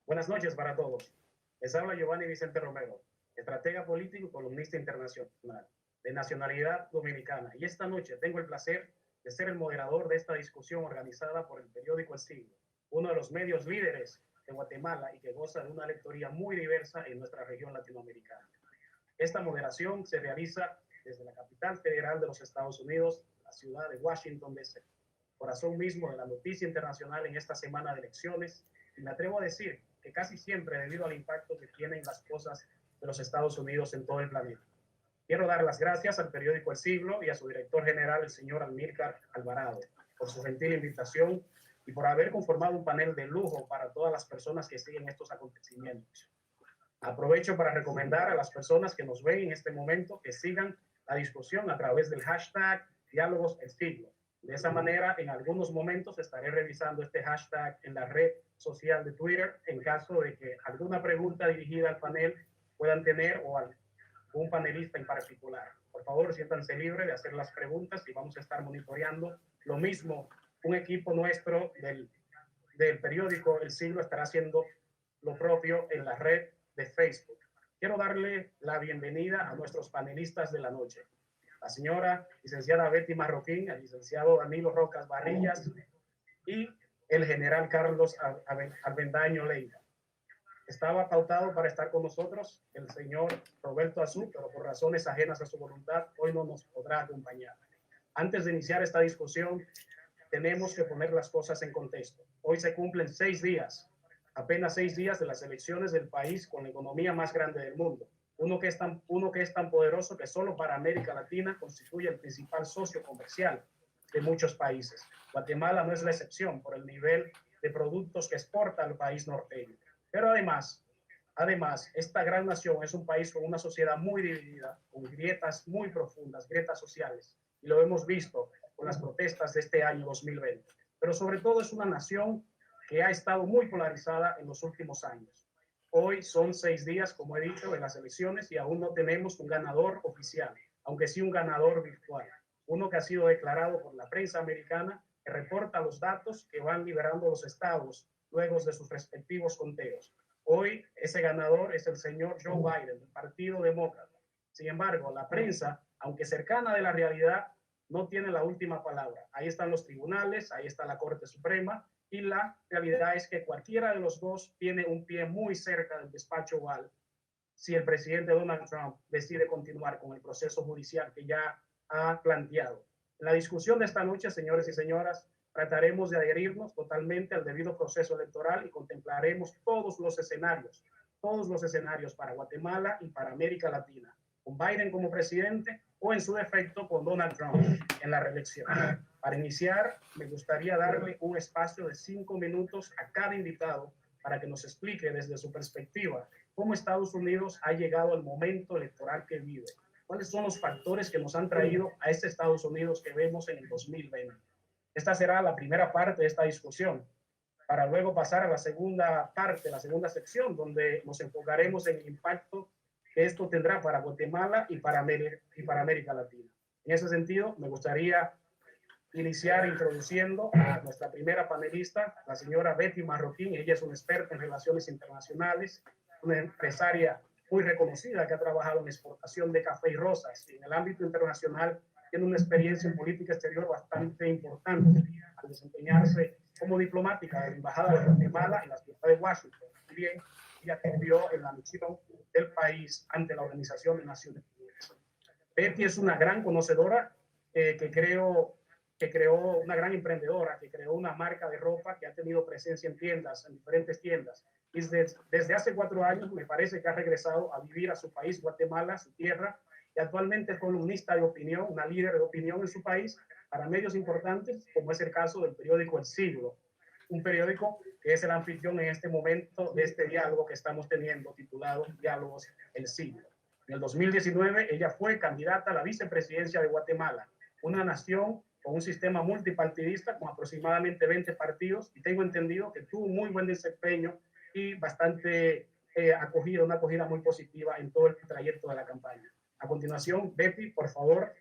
Buenas noches para todos. Les habla Giovanni Vicente Romero, estratega político y columnista internacional, de nacionalidad dominicana. Y esta noche tengo el placer de ser el moderador de esta discusión organizada por el periódico El Siglo, uno de los medios líderes de Guatemala y que goza de una lectoría muy diversa en nuestra región latinoamericana. Esta moderación se realiza desde la capital federal de los Estados Unidos, la ciudad de Washington, D.C., corazón mismo de la noticia internacional en esta semana de elecciones, y me atrevo a decir que casi siempre debido al impacto que tienen las cosas de los Estados Unidos en todo el planeta. Quiero dar las gracias al periódico El Siglo y a su director general, el señor Amílcar Alvarado, por su gentil invitación y por haber conformado un panel de lujo para todas las personas que siguen estos acontecimientos. Aprovecho para recomendar a las personas que nos ven en este momento que sigan la discusión a través del hashtag Diálogos El Siglo. De esa manera, en algunos momentos estaré revisando este hashtag en la red social de Twitter en caso de que alguna pregunta dirigida al panel puedan tener o a un panelista en particular. Por favor, siéntanse libres de hacer las preguntas y vamos a estar monitoreando. Lo mismo, un equipo nuestro del periódico El Siglo estará haciendo lo propio en la red de Facebook. Quiero darle la bienvenida a nuestros panelistas de la noche. La señora licenciada Betty Marroquín, el licenciado Danilo Rocas Barrillas y el general Carlos Avendaño Leiva. Estaba pautado para estar con nosotros el señor Roberto Azú, pero por razones ajenas a su voluntad, hoy no nos podrá acompañar. Antes de iniciar esta discusión, tenemos que poner las cosas en contexto. Hoy se cumplen 6 días, apenas 6 días de las elecciones del país con la economía más grande del mundo. Uno que es tan poderoso que solo para América Latina constituye el principal socio comercial de muchos países. Guatemala no es la excepción por el nivel de productos que exporta al país norteño. Pero además, esta gran nación es un país con una sociedad muy dividida, con grietas muy profundas, grietas sociales, y lo hemos visto con las protestas de este año 2020. Pero sobre todo es una nación que ha estado muy polarizada en los últimos años. Hoy son 6 días, como he dicho, de las elecciones y aún no tenemos un ganador oficial, aunque sí un ganador virtual. Uno que ha sido declarado por la prensa americana, que reporta los datos que van liberando los estados luego de sus respectivos conteos. Hoy ese ganador es el señor Joe Biden, del Partido Demócrata. Sin embargo, la prensa, aunque cercana de la realidad, no tiene la última palabra. Ahí están los tribunales, ahí está la Corte Suprema, y la realidad es que cualquiera de los dos tiene un pie muy cerca del despacho Oval si el presidente Donald Trump decide continuar con el proceso judicial que ya ha planteado. En la discusión de esta noche, señores y señoras, trataremos de adherirnos totalmente al debido proceso electoral y contemplaremos todos los escenarios para Guatemala y para América Latina, con Biden como presidente o en su defecto con Donald Trump en la reelección. Para iniciar, me gustaría darle un espacio de 5 minutos a cada invitado para que nos explique desde su perspectiva cómo Estados Unidos ha llegado al momento electoral que vive. ¿Cuáles son los factores que nos han traído a este Estados Unidos que vemos en el 2020? Esta será la primera parte de esta discusión, para luego pasar a la segunda parte, la segunda sección, donde nos enfocaremos en el impacto que esto tendrá para Guatemala y para América Latina. En ese sentido, me gustaría iniciar introduciendo a nuestra primera panelista, la señora Betty Marroquín. Ella es una experta en relaciones internacionales, una empresaria muy reconocida que ha trabajado en exportación de café y rosas. En el ámbito internacional tiene una experiencia en política exterior bastante importante al desempeñarse como diplomática de la Embajada de Guatemala en la ciudad de Washington. También ella atendió en la misión del país ante la Organización de Naciones Unidas. Betty es una gran conocedora que creó una gran emprendedora, que creó una marca de ropa que ha tenido presencia en tiendas, en diferentes tiendas. Y desde hace 4 años me parece que ha regresado a vivir a su país, Guatemala, su tierra, y actualmente es columnista de opinión, una líder de opinión en su país para medios importantes, como es el caso del periódico El Siglo, un periódico que es el anfitrión en este momento de este diálogo que estamos teniendo, titulado Diálogos El Siglo. En el 2019 ella fue candidata a la vicepresidencia de Guatemala, una nación con un sistema multipartidista con aproximadamente 20 partidos, y tengo entendido que tuvo un muy buen desempeño y bastante una acogida muy positiva en todo el trayecto de la campaña. A continuación, Betty, por favor,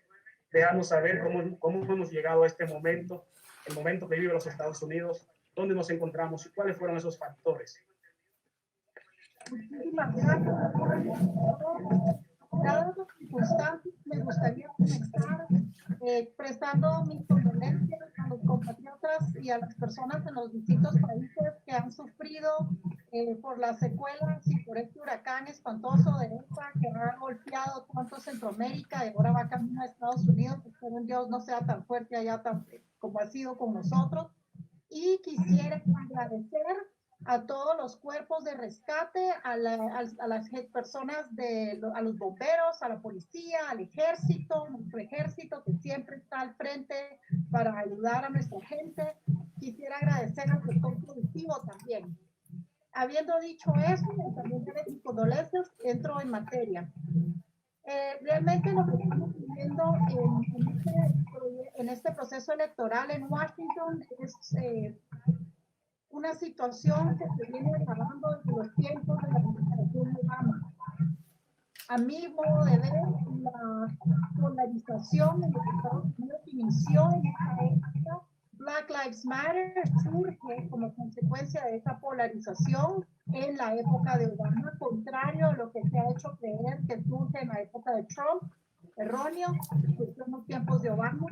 déjanos saber cómo hemos llegado a este momento, el momento que vive los Estados Unidos, dónde nos encontramos y cuáles fueron esos factores. muchísimas gracias. Dadas las circunstancias, me gustaría comenzar prestando mis condolencias a los compatriotas y a las personas en los distintos países que han sufrido por las secuelas y por este huracán espantoso de ETA que ha golpeado tanto Centroamérica y ahora va camino a Estados Unidos. Espero en Dios no sea tan fuerte allá como ha sido con nosotros. Y quisiera agradecer a todos los cuerpos de rescate, a las personas, a los bomberos, a la policía, al ejército, nuestro ejército que siempre está al frente para ayudar a nuestra gente. Quisiera agradecer al sector productivo también. Habiendo dicho eso, también de mis condolencias, entro en materia. Realmente lo que estamos viviendo en este proceso electoral en Washington es una situación que se viene agravando desde los tiempos de la administración Obama. A mi modo de ver, la polarización en los Estados Unidos inició en esta época. Black Lives Matter surge como consecuencia de esa polarización en la época de Obama, contrario a lo que se ha hecho creer que surge en la época de Trump, erróneo, en los tiempos de Obama.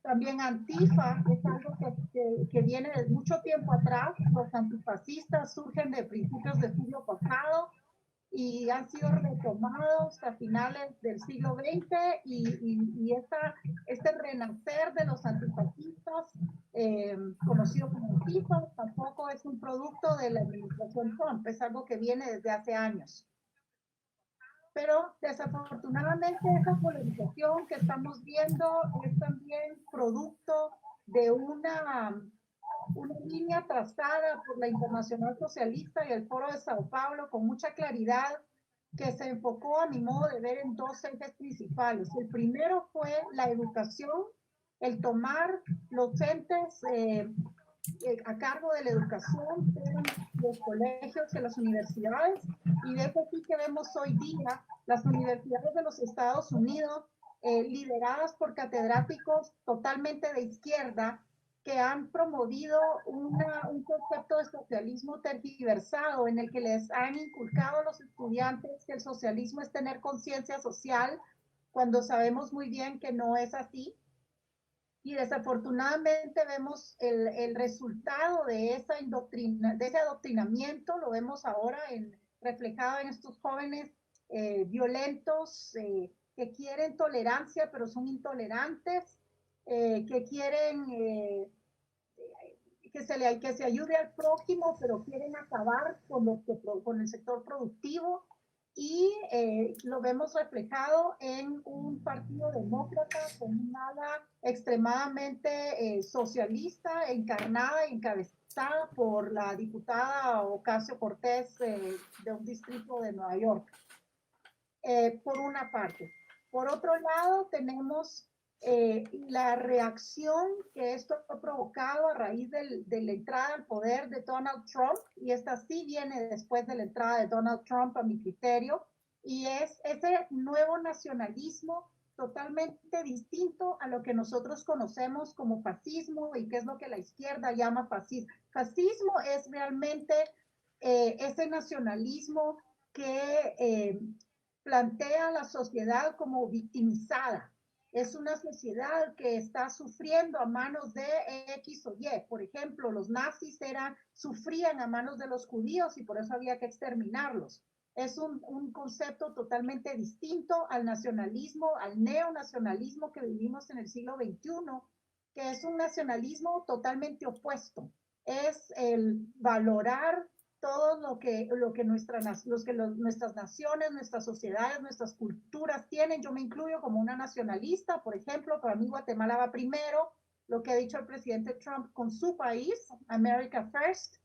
También Antifa es algo que viene de mucho tiempo atrás. Los antifascistas surgen de principios del siglo pasado y han sido retomados a finales del siglo XX y este renacer de los antifascistas, conocido como Antifa, tampoco es un producto de la administración Trump, es algo que viene desde hace años. Pero desafortunadamente esa polarización que estamos viendo es también producto de una línea trazada por la Internacional Socialista y el Foro de Sao Paulo con mucha claridad, que se enfocó, a mi modo de ver, en dos ejes principales. El primero fue la educación, el tomar los entes a cargo de la educación, los colegios y las universidades, y de eso sí que vemos hoy día las universidades de los Estados Unidos lideradas por catedráticos totalmente de izquierda que han promovido un concepto de socialismo tergiversado en el que les han inculcado a los estudiantes que el socialismo es tener conciencia social, cuando sabemos muy bien que no es así. Y desafortunadamente vemos el resultado de ese adoctrinamiento, lo vemos ahora reflejado en estos jóvenes violentos que quieren tolerancia pero son intolerantes, que quieren que se ayude al prójimo pero quieren acabar con el sector productivo. Y lo vemos reflejado en un partido demócrata con un ala extremadamente socialista, encarnada y encabezada por la diputada Ocasio-Cortez de un distrito de Nueva York, por una parte. Por otro lado, tenemos la reacción que esto ha provocado a raíz de la entrada al poder de Donald Trump, y esta sí viene después de la entrada de Donald Trump a mi criterio, y es ese nuevo nacionalismo totalmente distinto a lo que nosotros conocemos como fascismo y que es lo que la izquierda llama fascismo. Fascismo es realmente ese nacionalismo que plantea a la sociedad como victimizada. Es una sociedad que está sufriendo a manos de X o Y. Por ejemplo, los nazis sufrían a manos de los judíos y por eso había que exterminarlos. Es un concepto totalmente distinto al nacionalismo, al neonacionalismo que vivimos en el siglo XXI, que es un nacionalismo totalmente opuesto. Es el valorar todo lo que nuestras naciones, nuestras sociedades, nuestras culturas tienen. Yo me incluyo como una nacionalista, por ejemplo, para mí Guatemala va primero. Lo que ha dicho el presidente Trump con su país, America First,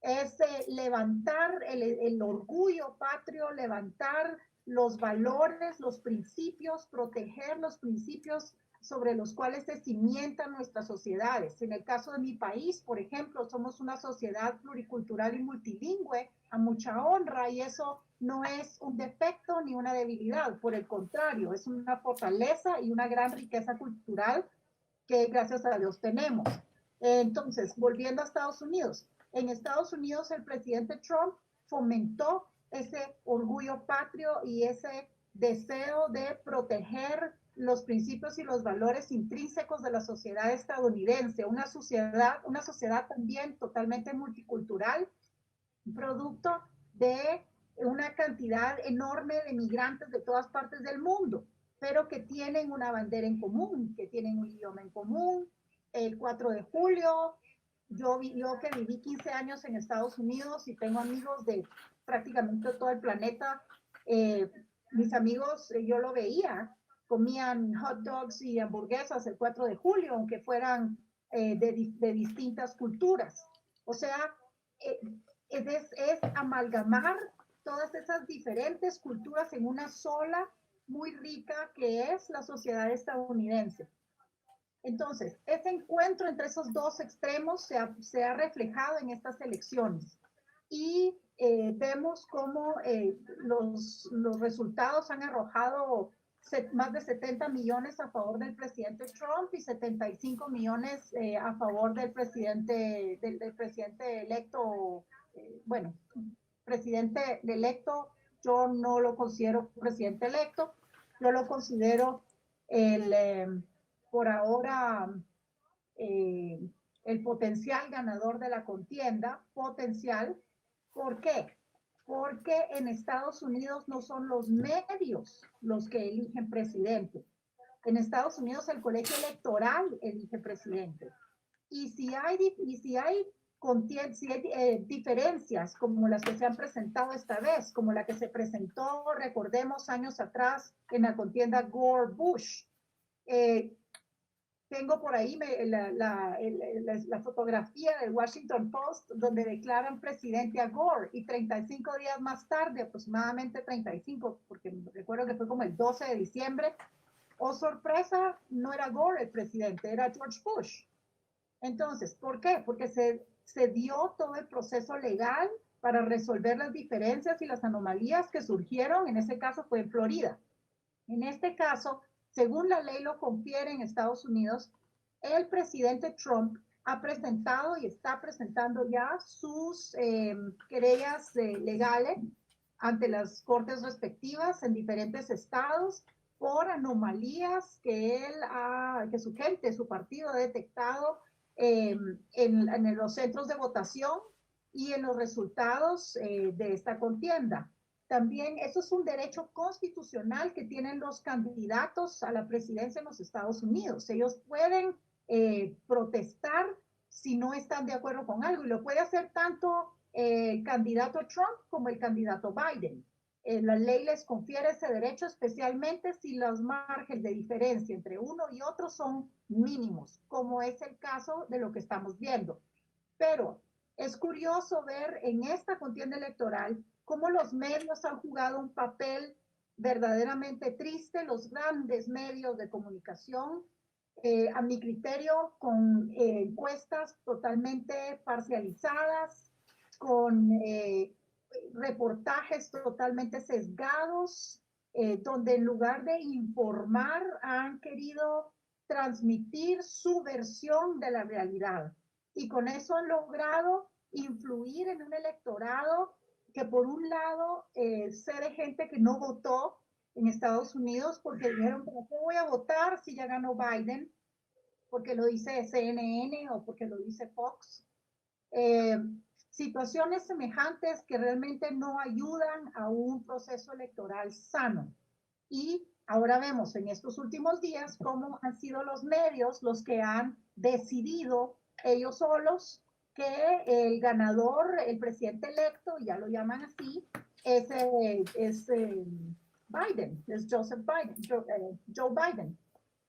es levantar el orgullo patrio, levantar los valores, los principios, proteger los principios sobre los cuales se cimientan nuestras sociedades. En el caso de mi país, por ejemplo, somos una sociedad pluricultural y multilingüe a mucha honra, y eso no es un defecto ni una debilidad, por el contrario, es una fortaleza y una gran riqueza cultural que gracias a Dios tenemos. Entonces, volviendo a Estados Unidos, en Estados Unidos el presidente Trump fomentó ese orgullo patrio y ese deseo de proteger los principios y los valores intrínsecos de la sociedad estadounidense, una sociedad también totalmente multicultural, producto de una cantidad enorme de migrantes de todas partes del mundo, pero que tienen una bandera en común, que tienen un idioma en común. El 4 de julio, yo que viví 15 años en Estados Unidos y tengo amigos de prácticamente todo el planeta, mis amigos, yo lo veía, comían hot dogs y hamburguesas el 4 de julio, aunque fueran de distintas culturas. O sea, eh, es amalgamar todas esas diferentes culturas en una sola, muy rica, que es la sociedad estadounidense. Entonces, ese encuentro entre esos dos extremos se ha reflejado en estas elecciones. Y vemos cómo los resultados han arrojado más de 70 millones a favor del presidente Trump y 75 millones a favor del presidente electo, bueno, presidente electo. Yo no lo considero presidente electo, yo lo considero por ahora eh, el potencial ganador de la contienda, potencial. ¿Por qué? Porque en Estados Unidos no son los medios los que eligen presidente. En Estados Unidos el colegio electoral elige presidente. Y si hay diferencias como las que se han presentado esta vez, como la que se presentó, recordemos, años atrás en la contienda Gore-Bush, tengo por ahí la fotografía del Washington Post donde declaran presidente a Gore y 35 días más tarde, aproximadamente 35, porque recuerdo que fue como el 12 de diciembre, oh sorpresa, no era Gore el presidente, era George Bush. Entonces, ¿por qué? Porque se dio todo el proceso legal para resolver las diferencias y las anomalías que surgieron, en ese caso fue en Florida. En este caso, según la ley lo confiere en Estados Unidos, el presidente Trump ha presentado y está presentando ya sus querellas legales ante las cortes respectivas en diferentes estados por anomalías que su gente, su partido ha detectado en los centros de votación y en los resultados de esta contienda. También eso es un derecho constitucional que tienen los candidatos a la presidencia en los Estados Unidos. Ellos pueden protestar si no están de acuerdo con algo y lo puede hacer tanto el candidato Trump como el candidato Biden. La ley les confiere ese derecho especialmente si los márgenes de diferencia entre uno y otro son mínimos, como es el caso de lo que estamos viendo. Pero es curioso ver en esta contienda electoral cómo los medios han jugado un papel verdaderamente triste, los grandes medios de comunicación, a mi criterio, con encuestas totalmente parcializadas, con reportajes totalmente sesgados, donde en lugar de informar han querido transmitir su versión de la realidad. Y con eso han logrado influir en un electorado que por un lado sé de gente que no votó en Estados Unidos porque dijeron, ¿por qué voy a votar si ya ganó Biden? Porque lo dice CNN o porque lo dice Fox. Situaciones semejantes que realmente no ayudan a un proceso electoral sano. Y ahora vemos en estos últimos días cómo han sido los medios los que han decidido ellos solos que el ganador, el presidente electo, ya lo llaman así, es Biden, es Joseph Biden, Joe Biden.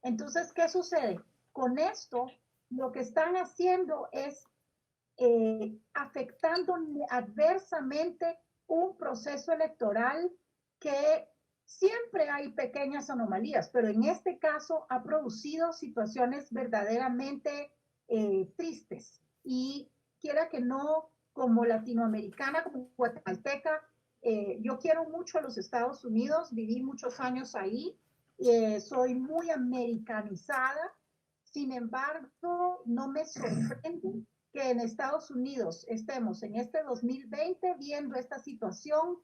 Entonces, ¿qué sucede? Con esto, lo que están haciendo es afectando adversamente un proceso electoral que siempre hay pequeñas anomalías, pero en este caso ha producido situaciones verdaderamente tristes. Y quiera que no, como latinoamericana, como guatemalteca, yo quiero mucho a los Estados Unidos, viví muchos años ahí, soy muy americanizada, sin embargo, no me sorprende que en Estados Unidos estemos en este 2020 viendo esta situación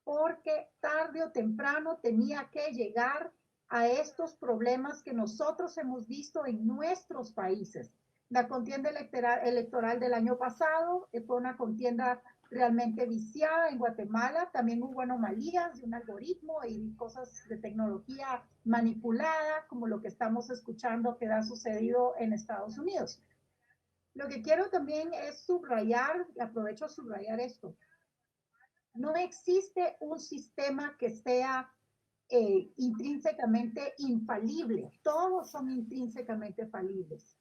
porque tarde o temprano tenía que llegar a estos problemas que nosotros hemos visto en nuestros países. La contienda electoral del año pasado fue una contienda realmente viciada en Guatemala. También hubo anomalías de un algoritmo y cosas de tecnología manipulada, como lo que estamos escuchando que ha sucedido en Estados Unidos. Lo que quiero también es subrayar, aprovecho a subrayar esto, no existe un sistema que sea intrínsecamente infalible. Todos son intrínsecamente falibles.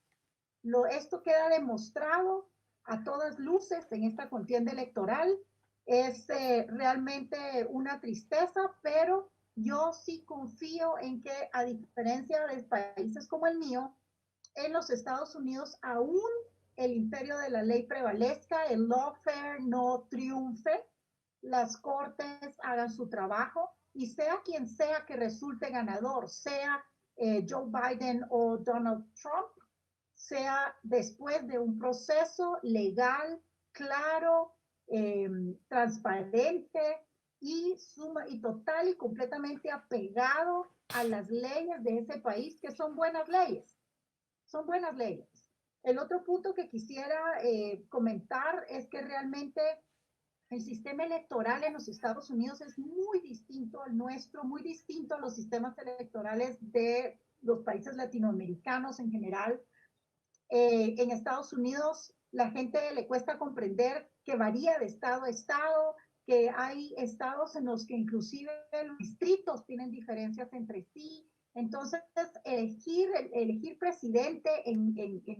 Esto queda demostrado a todas luces en esta contienda electoral. Es realmente una tristeza, pero yo sí confío en que, a diferencia de países como el mío, en los Estados Unidos aún el imperio de la ley prevalezca, el lawfare no triunfe, las cortes hagan su trabajo y sea quien sea que resulte ganador, sea Joe Biden o Donald Trump, sea después de un proceso legal, claro, transparente y total y completamente apegado a las leyes de ese país, que son buenas leyes. Son buenas leyes. El otro punto que quisiera comentar es que realmente el sistema electoral en los Estados Unidos es muy distinto al nuestro, muy distinto a los sistemas electorales de los países latinoamericanos en general. En Estados Unidos la gente le cuesta comprender que varía de estado a estado, que hay estados en los que inclusive los distritos tienen diferencias entre sí. Entonces, elegir presidente en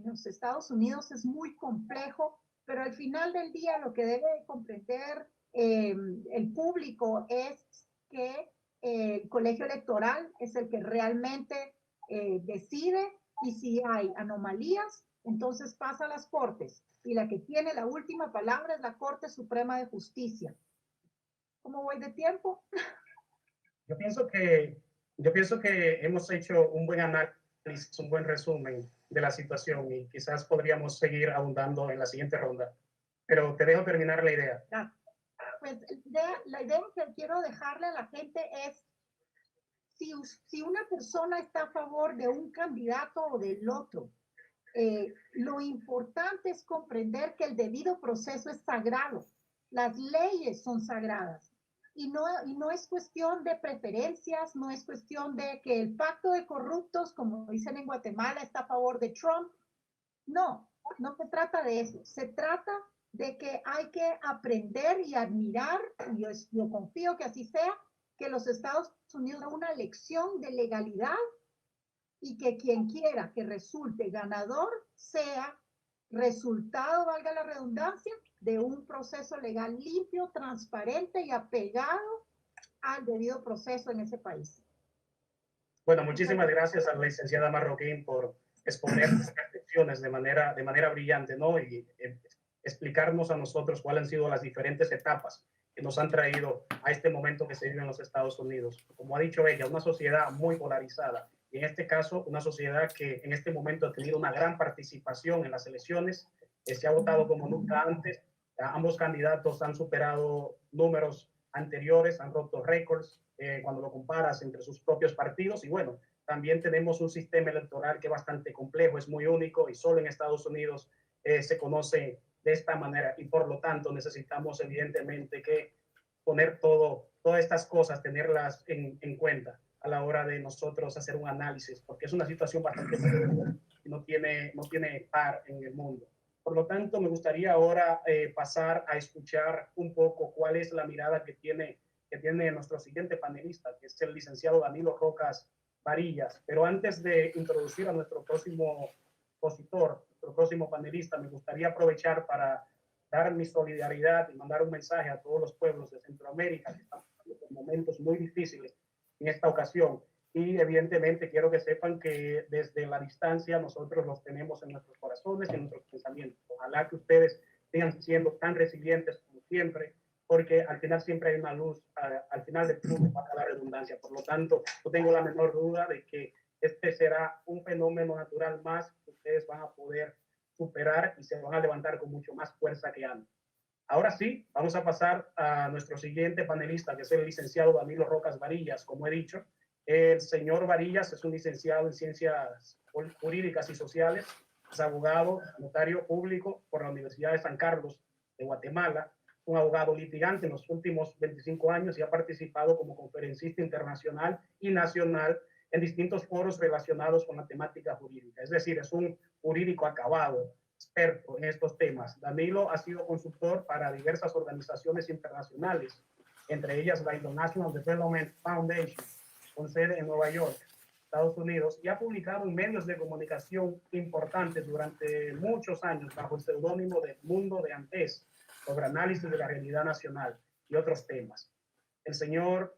los Estados Unidos es muy complejo, pero al final del día lo que debe comprender el público es que el colegio electoral es el que realmente decide, y si hay anomalías, entonces pasa a las cortes, y la que tiene la última palabra es la Corte Suprema de Justicia. ¿Cómo voy de tiempo? Yo pienso que, yo pienso que hemos hecho un buen análisis, un buen resumen de la situación y quizás podríamos seguir abundando en la siguiente ronda. Pero te dejo terminar la idea. Pues la idea que quiero dejarle a la gente es, si una persona está a favor de un candidato o del otro, lo importante es comprender que el debido proceso es sagrado. Las leyes son sagradas. Y no es cuestión de preferencias, no es cuestión de que el pacto de corruptos, como dicen en Guatemala, está a favor de Trump. No, no se trata de eso. Se trata de que hay que aprender y admirar, y yo confío que así sea, que los Estados Unidos dan una lección de legalidad, y que quien quiera que resulte ganador sea resultado, valga la redundancia, de un proceso legal limpio, transparente y apegado al debido proceso en ese país. Bueno, muchísimas gracias a la licenciada Marroquín por exponer las reflexiones de manera brillante, ¿no? Y explicarnos a nosotros cuáles han sido las diferentes etapas que nos han traído a este momento que se vive en los Estados Unidos. Como ha dicho ella, una sociedad muy polarizada, y en este caso una sociedad que en este momento ha tenido una gran participación en las elecciones, se ha votado como nunca antes, ambos candidatos han superado números anteriores, han roto récords cuando lo comparas entre sus propios partidos, y bueno, también tenemos un sistema electoral que es bastante complejo, es muy único y solo en Estados Unidos se conoce de esta manera, y por lo tanto necesitamos evidentemente que poner todas estas cosas, tenerlas en cuenta a la hora de nosotros hacer un análisis, porque es una situación bastante y no tiene par en el mundo. Por lo tanto, me gustaría ahora pasar a escuchar un poco cuál es la mirada que tiene nuestro siguiente panelista, que es el licenciado Danilo Rocas Varillas. Pero antes de introducir a nuestro próximo expositor, nuestro próximo panelista, me gustaría aprovechar para dar mi solidaridad y mandar un mensaje a todos los pueblos de Centroamérica que están pasando por momentos muy difíciles en esta ocasión. Y evidentemente quiero que sepan que desde la distancia nosotros los tenemos en nuestros corazones y en nuestros pensamientos. Ojalá que ustedes sigan siendo tan resilientes como siempre, porque al final siempre hay una luz, al final del túnel, para la redundancia. Por lo tanto, no tengo la menor duda de que este será un fenómeno natural más que ustedes van a poder superar y se van a levantar con mucho más fuerza que antes. Ahora sí, vamos a pasar a nuestro siguiente panelista, que es el licenciado Danilo Rocas Varillas. Como he dicho, el señor Varillas es un licenciado en Ciencias Jurídicas y Sociales, es abogado, notario público por la Universidad de San Carlos de Guatemala, un abogado litigante en los últimos 25 años y ha participado como conferencista internacional y nacional en distintos foros relacionados con la temática jurídica. Es decir, es un jurídico acabado, experto en estos temas. Danilo ha sido consultor para diversas organizaciones internacionales, entre ellas la International Development Foundation, con sede en Nueva York, Estados Unidos, y ha publicado en medios de comunicación importantes durante muchos años bajo el seudónimo de Mundo de Antes, sobre análisis de la realidad nacional y otros temas. El señor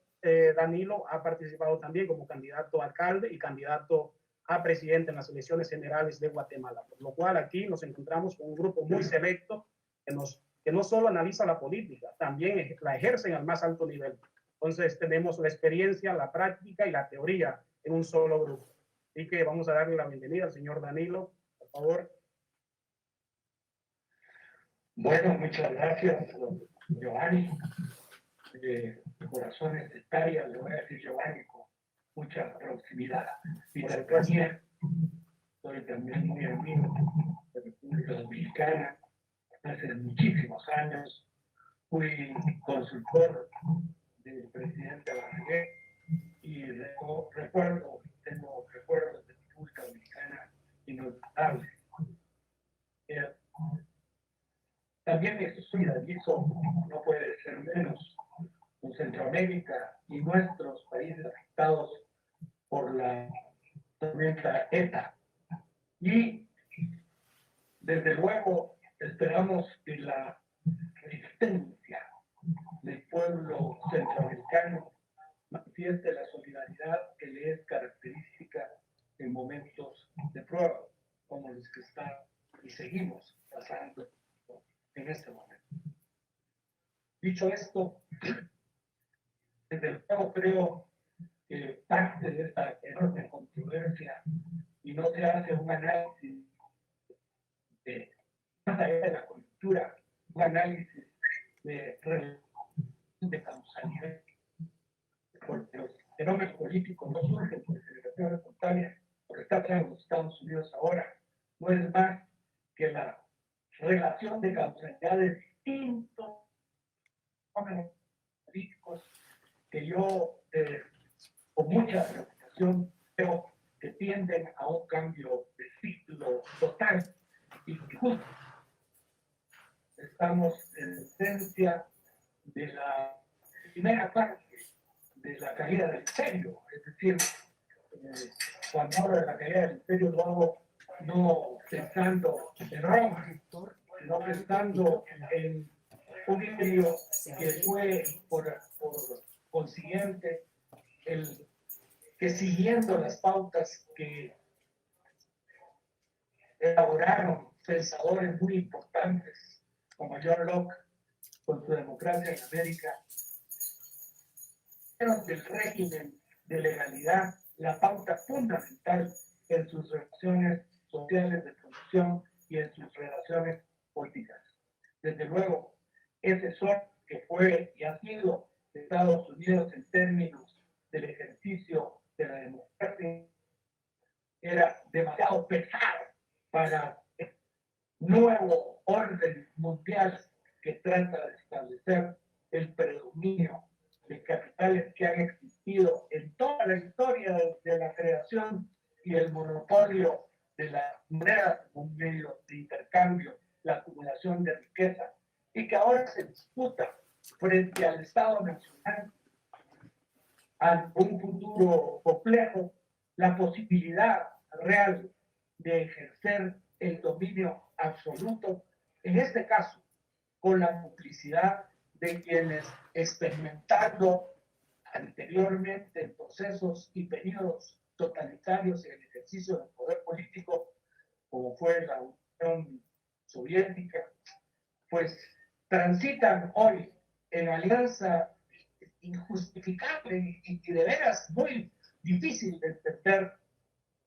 Danilo ha participado también como candidato a alcalde y candidato a presidente en las elecciones generales de Guatemala, por lo cual aquí nos encontramos con un grupo muy selecto que no solo analiza la política, también la ejercen al más alto nivel. Entonces tenemos la experiencia, la práctica y la teoría en un solo grupo. Así que vamos a darle la bienvenida al señor Danilo, por favor. Bueno, muchas gracias, Giovanni. De corazón necesaria, le voy a decir Giovanni, con mucha proximidad y cercanía. Soy también muy amigo de la República Dominicana. Hace muchísimos años fui consultor del presidente Balaguer y tengo recuerdos de la República Dominicana inolvidables. También estoy solidarizo, no puede ser menos, con Centroamérica y nuestros países afectados por la tormenta ETA. Y desde luego esperamos que la resistencia del pueblo centroamericano manifieste la solidaridad que le es característica en momentos de prueba, como los que están y seguimos pasando en este momento. Dicho esto, desde luego creo que parte de esta enorme controversia y no se hace un análisis de más allá de la coyuntura, un análisis de causalidad, porque los fenómenos políticos no surgen por generación espontánea, por estar en los Estados Unidos ahora, no es más que la relación de causalidad de distintos fenómenos políticos que yo con mucha preocupación veo que tienden a un cambio de ciclo total y que justo estamos en esencia de la primera parte de la caída del imperio, es decir, cuando hablo de la caída del imperio lo hago no pensando en Roma, sino pensando en un imperio que fue por consiguiente el que siguiendo las pautas que elaboraron pensadores muy importantes como John Locke con su democracia en América, hicieron del régimen de legalidad la pauta fundamental en sus relaciones sociales de producción y en sus relaciones políticas. Desde luego, ese sol que fue y ha sido Estados Unidos en términos del ejercicio de la democracia era demasiado pesado para el nuevo orden mundial que trata de establecer el predominio de capitales que han existido en toda la historia de la creación y el monopolio de la moneda como un medio de intercambio, la acumulación de riqueza, y que ahora se disputa frente al Estado Nacional a un futuro complejo, la posibilidad real de ejercer el dominio absoluto, en este caso, con la complicidad de quienes experimentando anteriormente en procesos y periodos totalitarios en el ejercicio del poder político, como fue la Unión Soviética, pues transitan hoy en alianza injustificable y de veras muy difícil de entender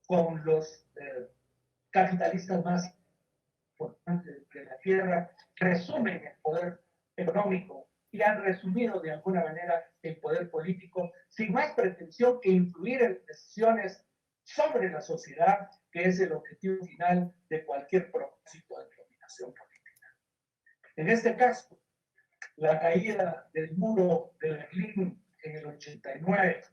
con los capitalistas más importantes de la tierra, resumen el poder económico y han resumido de alguna manera el poder político sin más pretensión que influir en decisiones sobre la sociedad, que es el objetivo final de cualquier propósito de dominación política. En este caso, la caída del muro de Berlín en el 89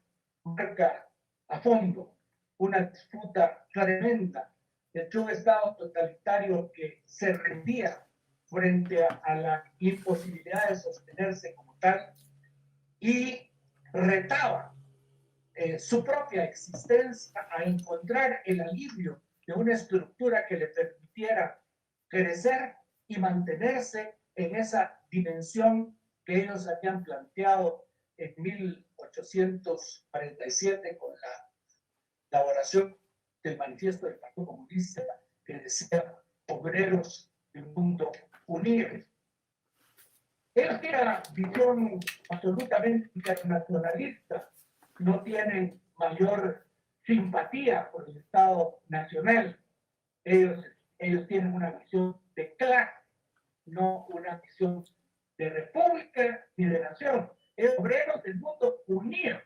marca a fondo una disputa tremenda entre un Estado totalitario que se rendía frente a la imposibilidad de sostenerse como tal y retaba su propia existencia a encontrar el alivio de una estructura que le permitiera crecer y mantenerse en esa dimensión que ellos habían planteado en 1847 con la elaboración del manifiesto del Partido Comunista que decía obreros del mundo unidos. Ellos tienen una visión absolutamente internacionalista, no tienen mayor simpatía por el Estado nacional. Ellos tienen una visión de clase, no una visión de república ni de nación. Es obreros del mundo unidos.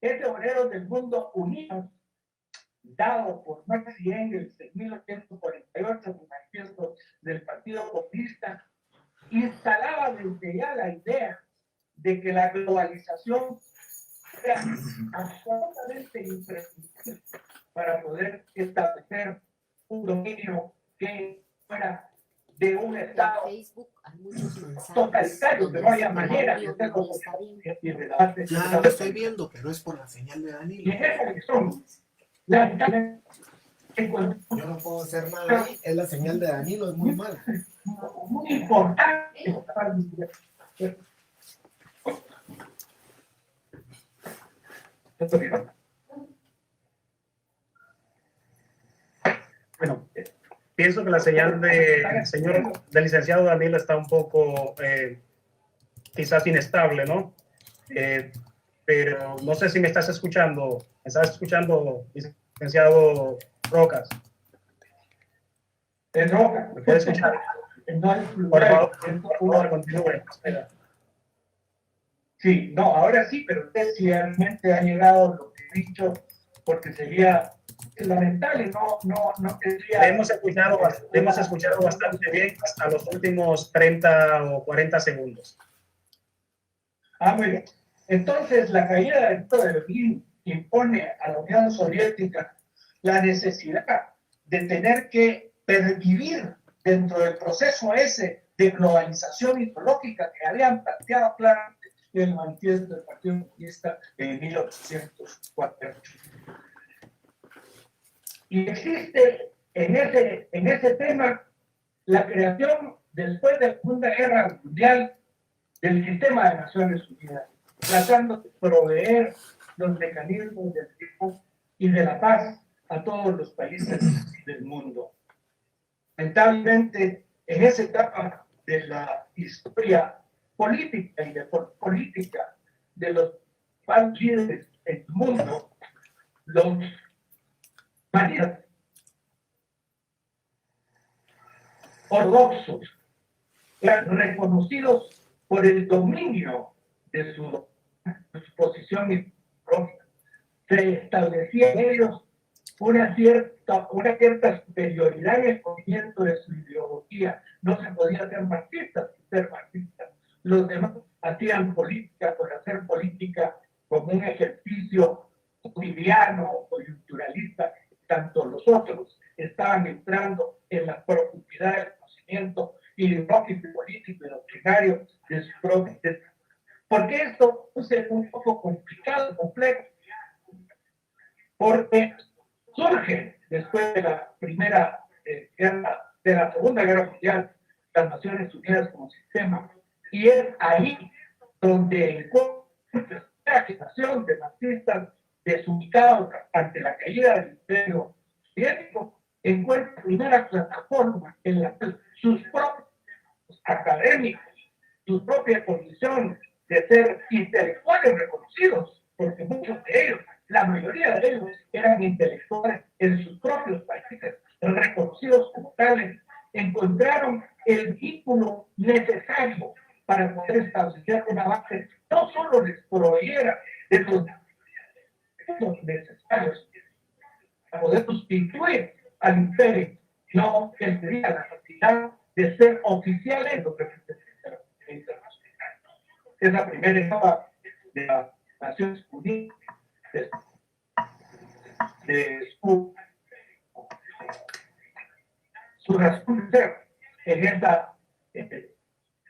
Es de obreros del mundo unidos, dado por Marx y Engels en 1848, el manifiesto del Partido Comunista, instalaba desde ya la idea de que la globalización era absolutamente imprescindible para poder establecer un dominio que fuera de un Estado totalitario, que no haya manera de hacerlo. Ya lo estoy viendo, pero es por la señal de Danilo. Y en esa elección, yo no puedo hacer nada ahí, es la señal de Danilo, es muy mala. Muy importante. Bueno, pienso que la señal del licenciado Danilo está un poco quizás inestable, ¿no? Pero no sé si me estás escuchando. ¿Me estás escuchando, licenciado Rocas? Roca, ¿Me puedes escuchar? Por favor, continúe. Espera. Sí, no, ahora sí, pero usted si realmente ha llegado lo que he dicho, porque sería lamentable, no tendría... Hemos escuchado bastante bien hasta los últimos 30 o 40 segundos. Muy bien. Entonces, la caída del muro de Berlín impone a la Unión Soviética la necesidad de tener que pervivir dentro del proceso ese de globalización ideológica que habían planteado claramente en el manifiesto del Partido Comunista en 1848. Y existe en ese tema la creación, después de la Segunda Guerra Mundial, del sistema de Naciones Unidas, tratando de proveer los mecanismos del tiempo y de la paz a todos los países del mundo. Lamentablemente, en esa etapa de la historia política y de política de los líderes del mundo, los maridos ortodoxos eran reconocidos por el dominio de su posición ideológica. Se establecía en ellos una cierta superioridad en el conocimiento de su ideología. No se podía ser marxista sin ser marxista. Los demás hacían política por hacer política como un ejercicio cotidiano o coyunturalista. Tanto los otros estaban entrando en la profundidad del conocimiento ideológico, político y doctrinario de su propio. Porque esto es un poco complicado, complejo, porque surge después de la primera guerra, de la Segunda Guerra Mundial, las Naciones Unidas como sistema, y es ahí donde la generación de marxistas desubicados ante la caída del Imperio Soviético encuentra la primera plataforma en la que sus propios académicos, su propia condición de ser intelectuales reconocidos, porque muchos de ellos, la mayoría de ellos, eran intelectuales en sus propios países, reconocidos como tales, encontraron el vínculo necesario para poder establecer una base, no solo les proveyera de los recursos necesarios para poder sustituir al imperio, no tendría la capacidad de ser oficiales en los representantes internacionales. Es la primera etapa de las Naciones Unidas de su razón de ser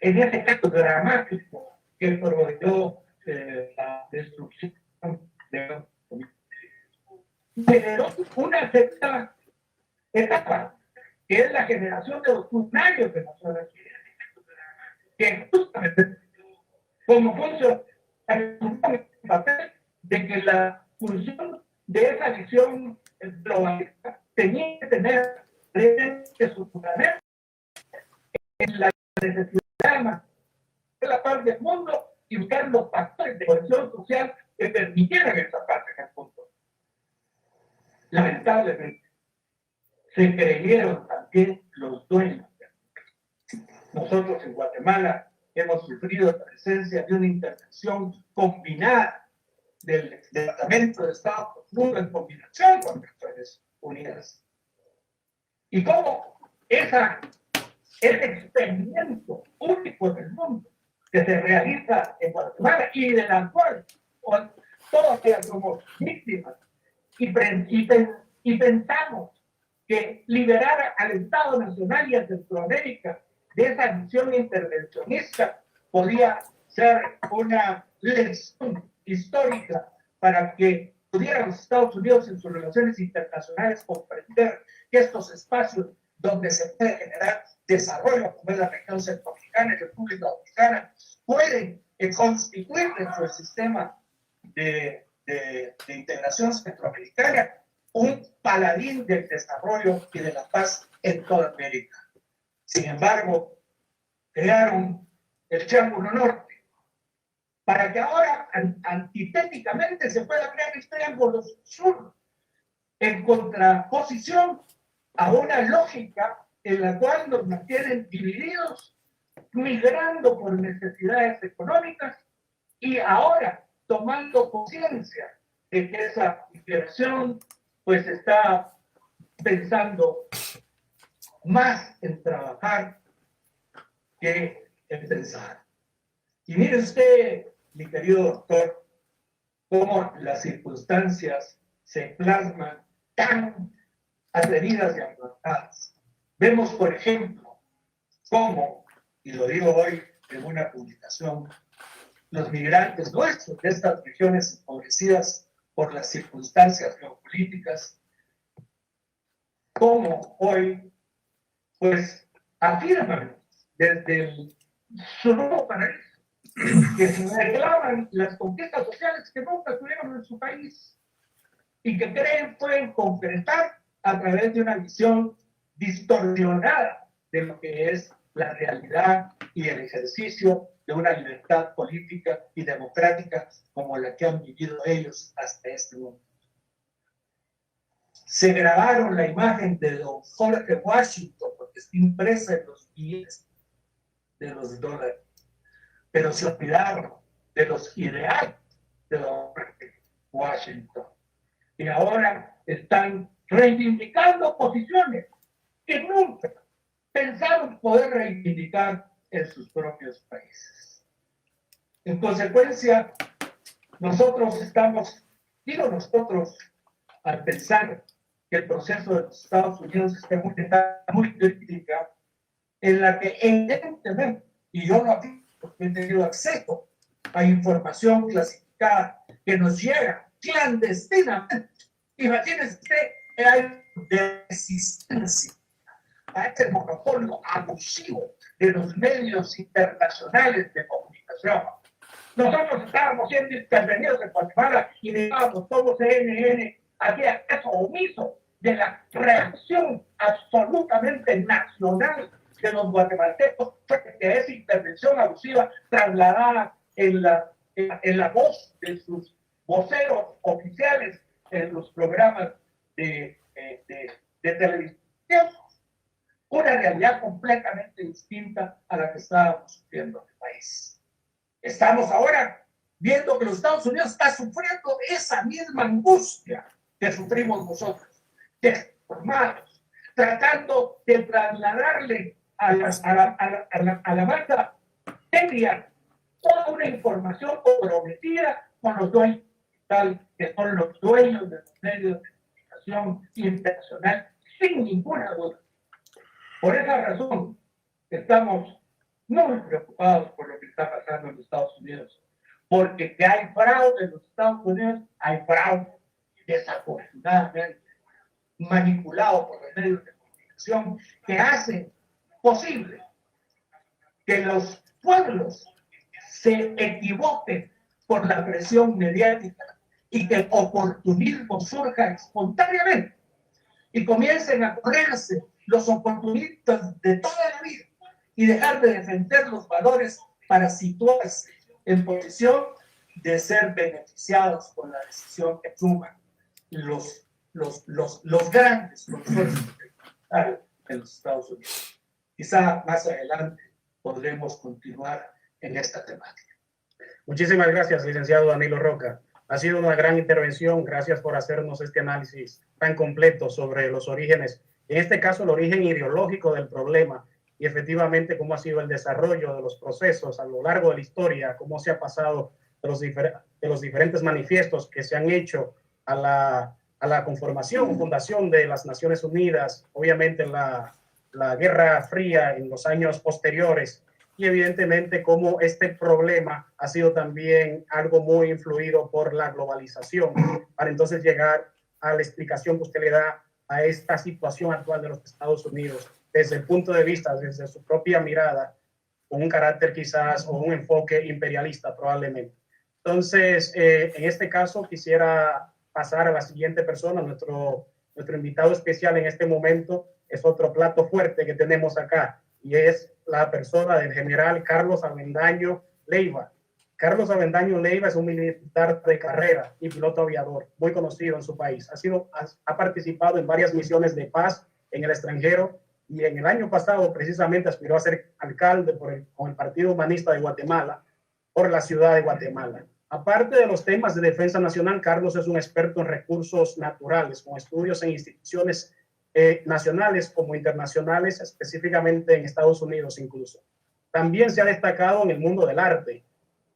en ese caso dramático que proveyó la destrucción de la comunidad. Generó una sexta etapa, que es la generación de los funcionarios de Naciones Unidas, que justamente como función el papel de que la función de esa visión globalista tenía que tener presente su fundamento en la necesidad de la paz del mundo y buscar los factores de cohesión social que permitieran esa paz en el mundo. Lamentablemente, se creyeron también los dueños. Nosotros en Guatemala hemos sufrido la presencia de una intervención combinada del Departamento de Estado Profundo en combinación con Naciones Unidas. Y cómo ese experimento único del mundo que se realiza en Guatemala y de la cual todos somos víctimas y pensamos que liberar al Estado Nacional y a Centroamérica de esa visión intervencionista podía ser una lección histórica para que pudieran los Estados Unidos en sus relaciones internacionales comprender que estos espacios donde se puede generar desarrollo, como es la región centroamericana y República Dominicana, pueden constituir dentro del sistema de integración centroamericana un paladín del desarrollo y de la paz en toda América. Sin embargo, crearon el Triángulo Norte para que ahora antitéticamente se pueda crear el Triángulo Sur en contraposición a una lógica en la cual nos mantienen divididos, migrando por necesidades económicas y ahora tomando conciencia de que esa migración pues está pensando más en trabajar que en pensar. Y mire usted, mi querido doctor, cómo las circunstancias se plasman tan atrevidas y avanzadas. Vemos, por ejemplo, cómo, y lo digo hoy en una publicación, los migrantes nuestros de estas regiones empobrecidas por las circunstancias geopolíticas, cómo hoy, pues, afirman desde su nuevo paraíso que se reclaman las conquistas sociales que nunca tuvieron en su país y que creen pueden concretar a través de una visión distorsionada de lo que es la realidad y el ejercicio de una libertad política y democrática como la que han vivido ellos hasta este momento. Se grabaron la imagen de don Jorge Washington porque está impresa en los billetes de los dólares, pero se olvidaron de los ideales de don Jorge Washington. Y ahora están reivindicando posiciones que nunca pensaron poder reivindicar en sus propios países. En consecuencia, nosotros al pensar que el proceso de los Estados Unidos está muy crítica, en la que evidentemente, y yo no afirmo porque he tenido acceso a información clasificada que nos llega clandestinamente. Imagínense que hay resistencia a este monopolio abusivo de los medios internacionales de comunicación. Nosotros estábamos siendo intervenidos en Guatemala y digamos, todo CNN hacía caso omiso de la reacción absolutamente nacional de los guatemaltecos frente a esa intervención abusiva trasladada en la voz de sus voceros oficiales en los programas de televisión. una realidad completamente distinta a la que estábamos sufriendo en el país. Estamos ahora viendo que los Estados Unidos está sufriendo esa misma angustia que sufrimos nosotros, deformados, tratando de trasladarle a la banda media toda una información comprometida con los dueños, tal que son los dueños de los medios de comunicación internacional, sin ninguna duda. Por esa razón, estamos muy preocupados por lo que está pasando en los Estados Unidos, porque que hay fraude en los Estados Unidos, hay fraude, desafortunadamente, manipulado por los medios de comunicación, que hacen posible que los pueblos se equivoquen por la presión mediática y que el oportunismo surja espontáneamente y comiencen a correrse los oportunistas de toda la vida y dejar de defender los valores para situarse en posición de ser beneficiados con la decisión que toman los grandes consorcios en los Estados Unidos. Quizá más adelante podremos continuar en esta temática. Muchísimas gracias, licenciado Danilo Roca. Ha sido una gran intervención. Gracias por hacernos este análisis tan completo sobre los orígenes, en este caso el origen ideológico del problema y efectivamente cómo ha sido el desarrollo de los procesos a lo largo de la historia, cómo se ha pasado de los diferentes manifiestos que se han hecho a la conformación o fundación de las Naciones Unidas, obviamente la Guerra Fría en los años posteriores, y evidentemente cómo este problema ha sido también algo muy influido por la globalización, para entonces llegar a la explicación que usted le da a esta situación actual de los Estados Unidos, desde el punto de vista, desde su propia mirada, con un carácter quizás o un enfoque imperialista probablemente. Entonces, en este caso quisiera pasar a la siguiente persona. Nuestro invitado especial en este momento es otro plato fuerte que tenemos acá, y es la persona del general Carlos Avendaño Leiva. Carlos Avendaño Leiva es un militar de carrera y piloto aviador muy conocido en su país. Ha participado en varias misiones de paz en el extranjero y en el año pasado precisamente aspiró a ser alcalde con el Partido Humanista de Guatemala por la ciudad de Guatemala. Aparte de los temas de defensa nacional, Carlos es un experto en recursos naturales, con estudios en instituciones nacionales como internacionales, específicamente en Estados Unidos incluso. También se ha destacado en el mundo del arte,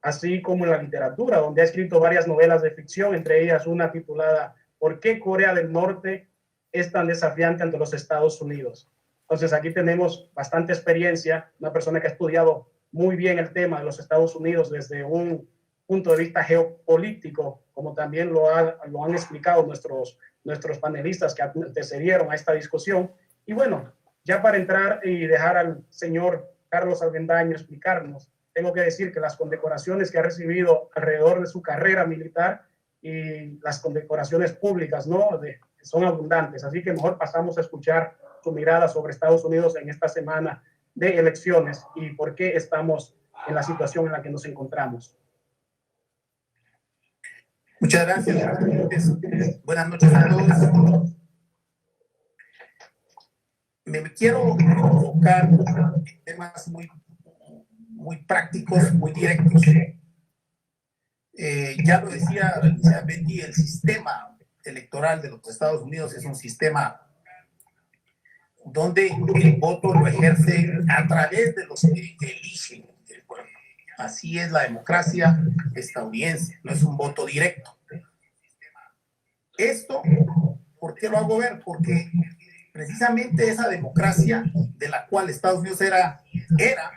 así como en la literatura, donde ha escrito varias novelas de ficción, entre ellas una titulada ¿Por qué Corea del Norte es tan desafiante ante los Estados Unidos? Entonces aquí tenemos bastante experiencia, una persona que ha estudiado muy bien el tema de los Estados Unidos desde un punto de vista geopolítico, como también lo han explicado nuestros panelistas que antecedieron a esta discusión. Y bueno, ya para entrar y dejar al señor Carlos Avendaño explicarnos, tengo que decir que las condecoraciones que ha recibido alrededor de su carrera militar y las condecoraciones públicas, ¿no?, son abundantes. Así que mejor pasamos a escuchar su mirada sobre Estados Unidos en esta semana de elecciones y por qué estamos en la situación en la que nos encontramos. Muchas gracias. Buenas noches a todos. Me quiero enfocar en temas muy prácticos, muy directos. Ya lo decía Betty, el sistema electoral de los Estados Unidos es un sistema donde el voto lo ejerce a través de los que eligen el pueblo. Así es la democracia estadounidense, no es un voto directo. Esto, ¿por qué lo hago ver? Porque precisamente esa democracia de la cual Estados Unidos era,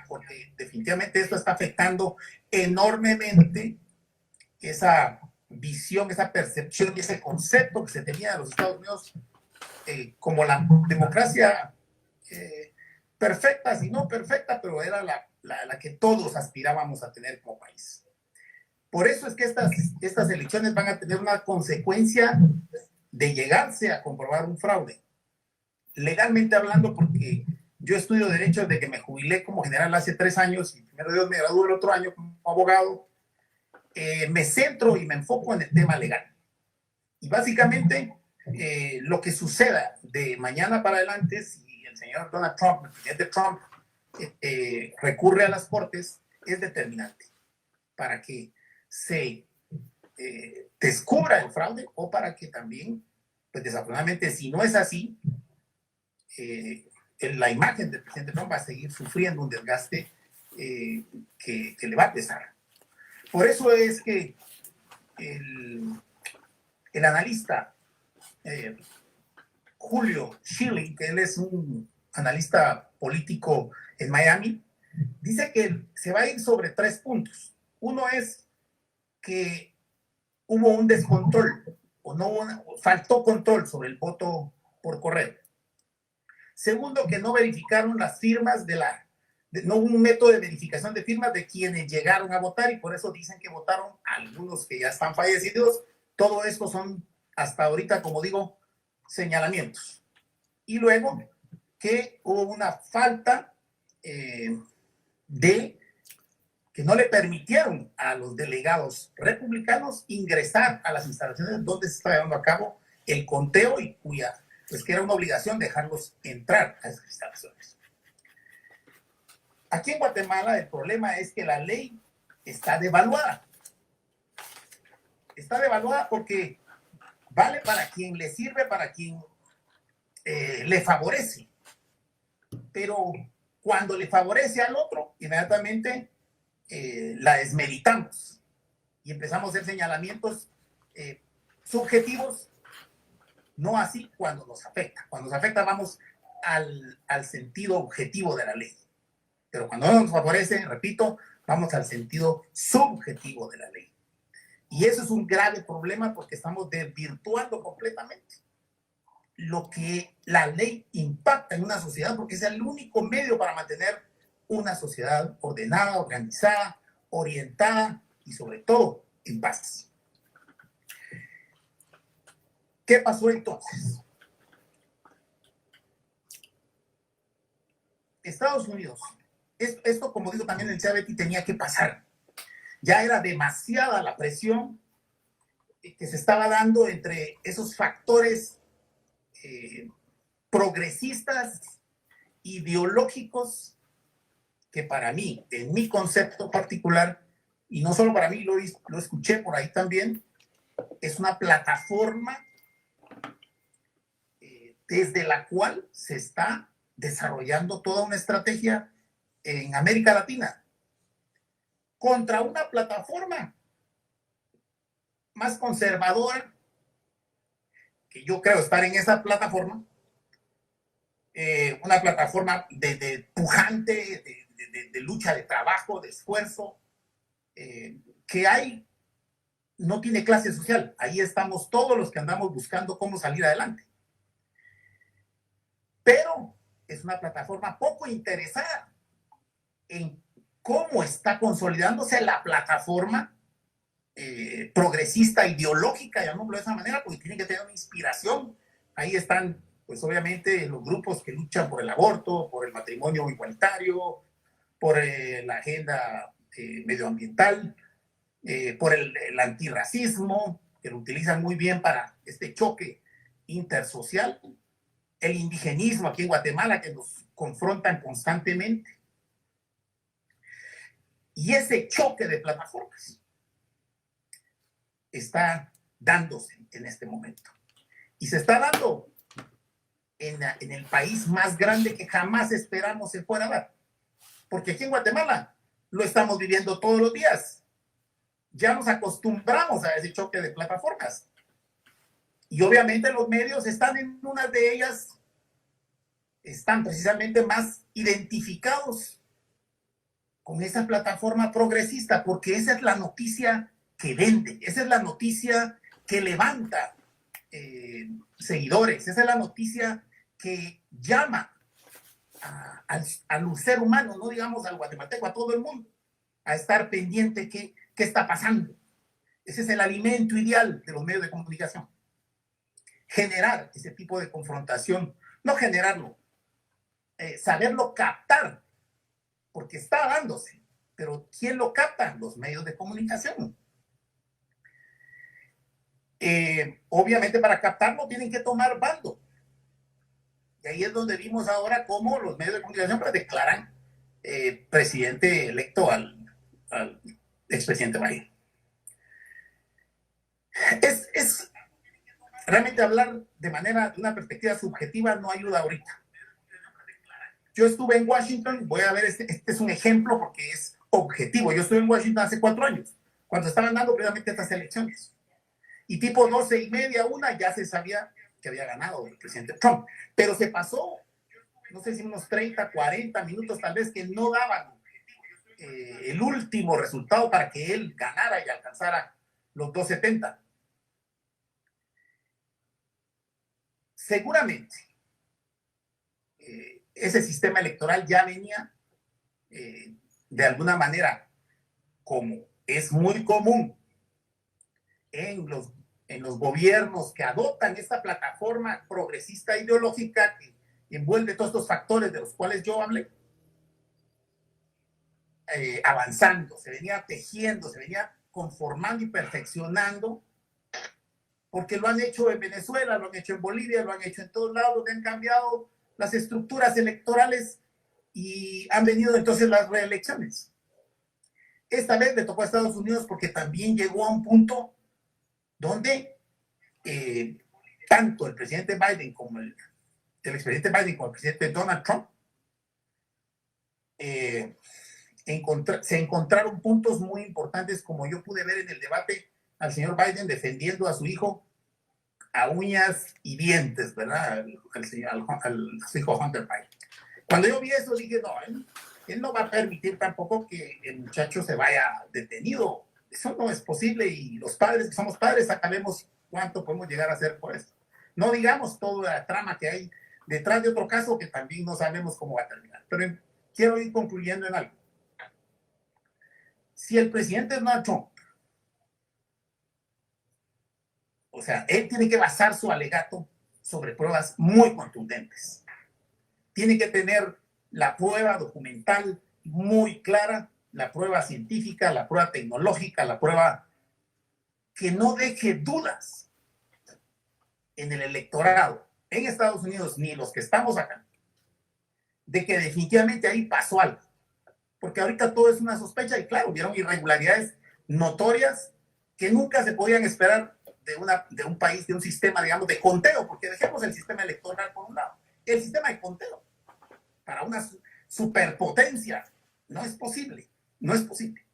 porque definitivamente esto está afectando enormemente esa visión, esa percepción y ese concepto que se tenía de los Estados Unidos como la democracia perfecta, si no perfecta, pero era la que todos aspirábamos a tener como país. Por eso es que estas elecciones van a tener una consecuencia de llegarse a comprobar un fraude. Legalmente hablando, porque yo estudio Derecho desde que me jubilé como general hace 3 años y primero Dios me gradué el otro año como abogado, me centro y me enfoco en el tema legal. Y básicamente lo que suceda de mañana para adelante, si el señor Donald Trump, el presidente Trump, recurre a las cortes es determinante para que se descubra el fraude o para que también, pues desafortunadamente, si no es así, la imagen del presidente Trump va a seguir sufriendo un desgaste que le va a pesar. Por eso es que el analista Julio Schilling, que él es un analista político en Miami, dice que se va a ir sobre 3 puntos. Uno es que hubo un descontrol o faltó control sobre el voto por correo. Segundo, que no verificaron las firmas no hubo un método de verificación de firmas de quienes llegaron a votar y por eso dicen que votaron algunos que ya están fallecidos. Todo esto son hasta ahorita, como digo, señalamientos. Y luego que hubo una falta de que no le permitieron a los delegados republicanos ingresar a las instalaciones donde se estaba llevando a cabo el conteo y pues que era una obligación dejarlos entrar a esas instalaciones. Aquí en Guatemala el problema es que la ley está devaluada. Está devaluada porque vale para quien le sirve, para quien le favorece. Pero cuando le favorece al otro, inmediatamente la desmeritamos y empezamos a hacer señalamientos subjetivos, no así cuando nos afecta. Cuando nos afecta vamos al sentido objetivo de la ley. Pero cuando no nos favorece, repito, vamos al sentido subjetivo de la ley. Y eso es un grave problema porque estamos desvirtuando completamente lo que la ley impacta en una sociedad, porque es el único medio para mantener una sociedad ordenada, organizada, orientada y sobre todo en paz. ¿Qué pasó entonces? Estados Unidos, esto como digo también el CBT tenía que pasar. Ya era demasiada la presión que se estaba dando entre esos factores progresistas, ideológicos, que para mí, en mi concepto particular, y no solo para mí, lo escuché por ahí también, es una plataforma desde la cual se está desarrollando toda una estrategia en América Latina contra una plataforma más conservadora, que yo creo estar en esa plataforma, una plataforma de pujante, de lucha, de trabajo, de esfuerzo, que no tiene clase social. Ahí estamos todos los que andamos buscando cómo salir adelante. Pero es una plataforma poco interesada en cómo está consolidándose la plataforma progresista, ideológica, llamémoslo de esa manera, porque tiene que tener una inspiración. Ahí están, pues obviamente, los grupos que luchan por el aborto, por el matrimonio igualitario, por la agenda medioambiental, por el antirracismo, que lo utilizan muy bien para este choque intersocial, el indigenismo aquí en Guatemala, que nos confrontan constantemente. Y ese choque de plataformas está dándose en este momento. Y se está dando en el país más grande que jamás esperamos se fuera a dar. Porque aquí en Guatemala lo estamos viviendo todos los días. Ya nos acostumbramos a ese choque de plataformas. Y obviamente los medios están en una de ellas, están precisamente más identificados con esa plataforma progresista, porque esa es la noticia que vende, esa es la noticia que levanta seguidores, esa es la noticia que llama al ser humano, no digamos al guatemalteco, a todo el mundo, a estar pendiente qué está pasando. Ese es el alimento ideal de los medios de comunicación. Generar ese tipo de confrontación, no generarlo, saberlo captar, porque está dándose, pero ¿quién lo capta? Los medios de comunicación. Obviamente para captarlo tienen que tomar bando. Y ahí es donde vimos ahora cómo los medios de comunicación pues, declaran presidente electo al expresidente Biden. Es realmente hablar de una perspectiva subjetiva no ayuda ahorita. Yo estuve en Washington, voy a ver, este es un ejemplo porque es objetivo. Yo estuve en Washington hace 4 años, cuando estaban dando precisamente estas elecciones. Y tipo 12:30, 1, ya se sabía que había ganado el presidente Trump. Pero se pasó, no sé si unos 30, 40 minutos tal vez, que no daban el último resultado para que él ganara y alcanzara los 270. Seguramente ese sistema electoral ya venía de alguna manera, como es muy común en los gobiernos que adoptan esta plataforma progresista ideológica que envuelve todos estos factores de los cuales yo hablé, avanzando, se venía tejiendo, se venía conformando y perfeccionando, porque lo han hecho en Venezuela, lo han hecho en Bolivia, lo han hecho en todos lados, donde han cambiado las estructuras electorales y han venido entonces las reelecciones. Esta vez le tocó a Estados Unidos porque también llegó a un punto donde tanto el presidente Biden como el expresidente Biden como el presidente Donald Trump se encontraron puntos muy importantes, como yo pude ver en el debate al señor Biden defendiendo a su hijo a uñas y dientes, ¿verdad? A su hijo Hunter Biden. Cuando yo vi eso dije, no, él no va a permitir tampoco que el muchacho se vaya detenido. Eso no es posible y los padres que somos padres sabemos cuánto podemos llegar a hacer por esto. No digamos toda la trama que hay detrás de otro caso que también no sabemos cómo va a terminar. Pero quiero ir concluyendo en algo. Si el presidente Donald Trump, o sea, él tiene que basar su alegato sobre pruebas muy contundentes. Tiene que tener la prueba documental muy clara, la prueba científica, la prueba tecnológica, la prueba que no deje dudas en el electorado en Estados Unidos, ni los que estamos acá, de que definitivamente ahí pasó algo. Porque ahorita todo es una sospecha y claro, hubieron irregularidades notorias que nunca se podían esperar de un país, de un sistema, digamos, de conteo, porque dejemos el sistema electoral por un lado. El sistema de conteo para una superpotencia no es posible, no es posible.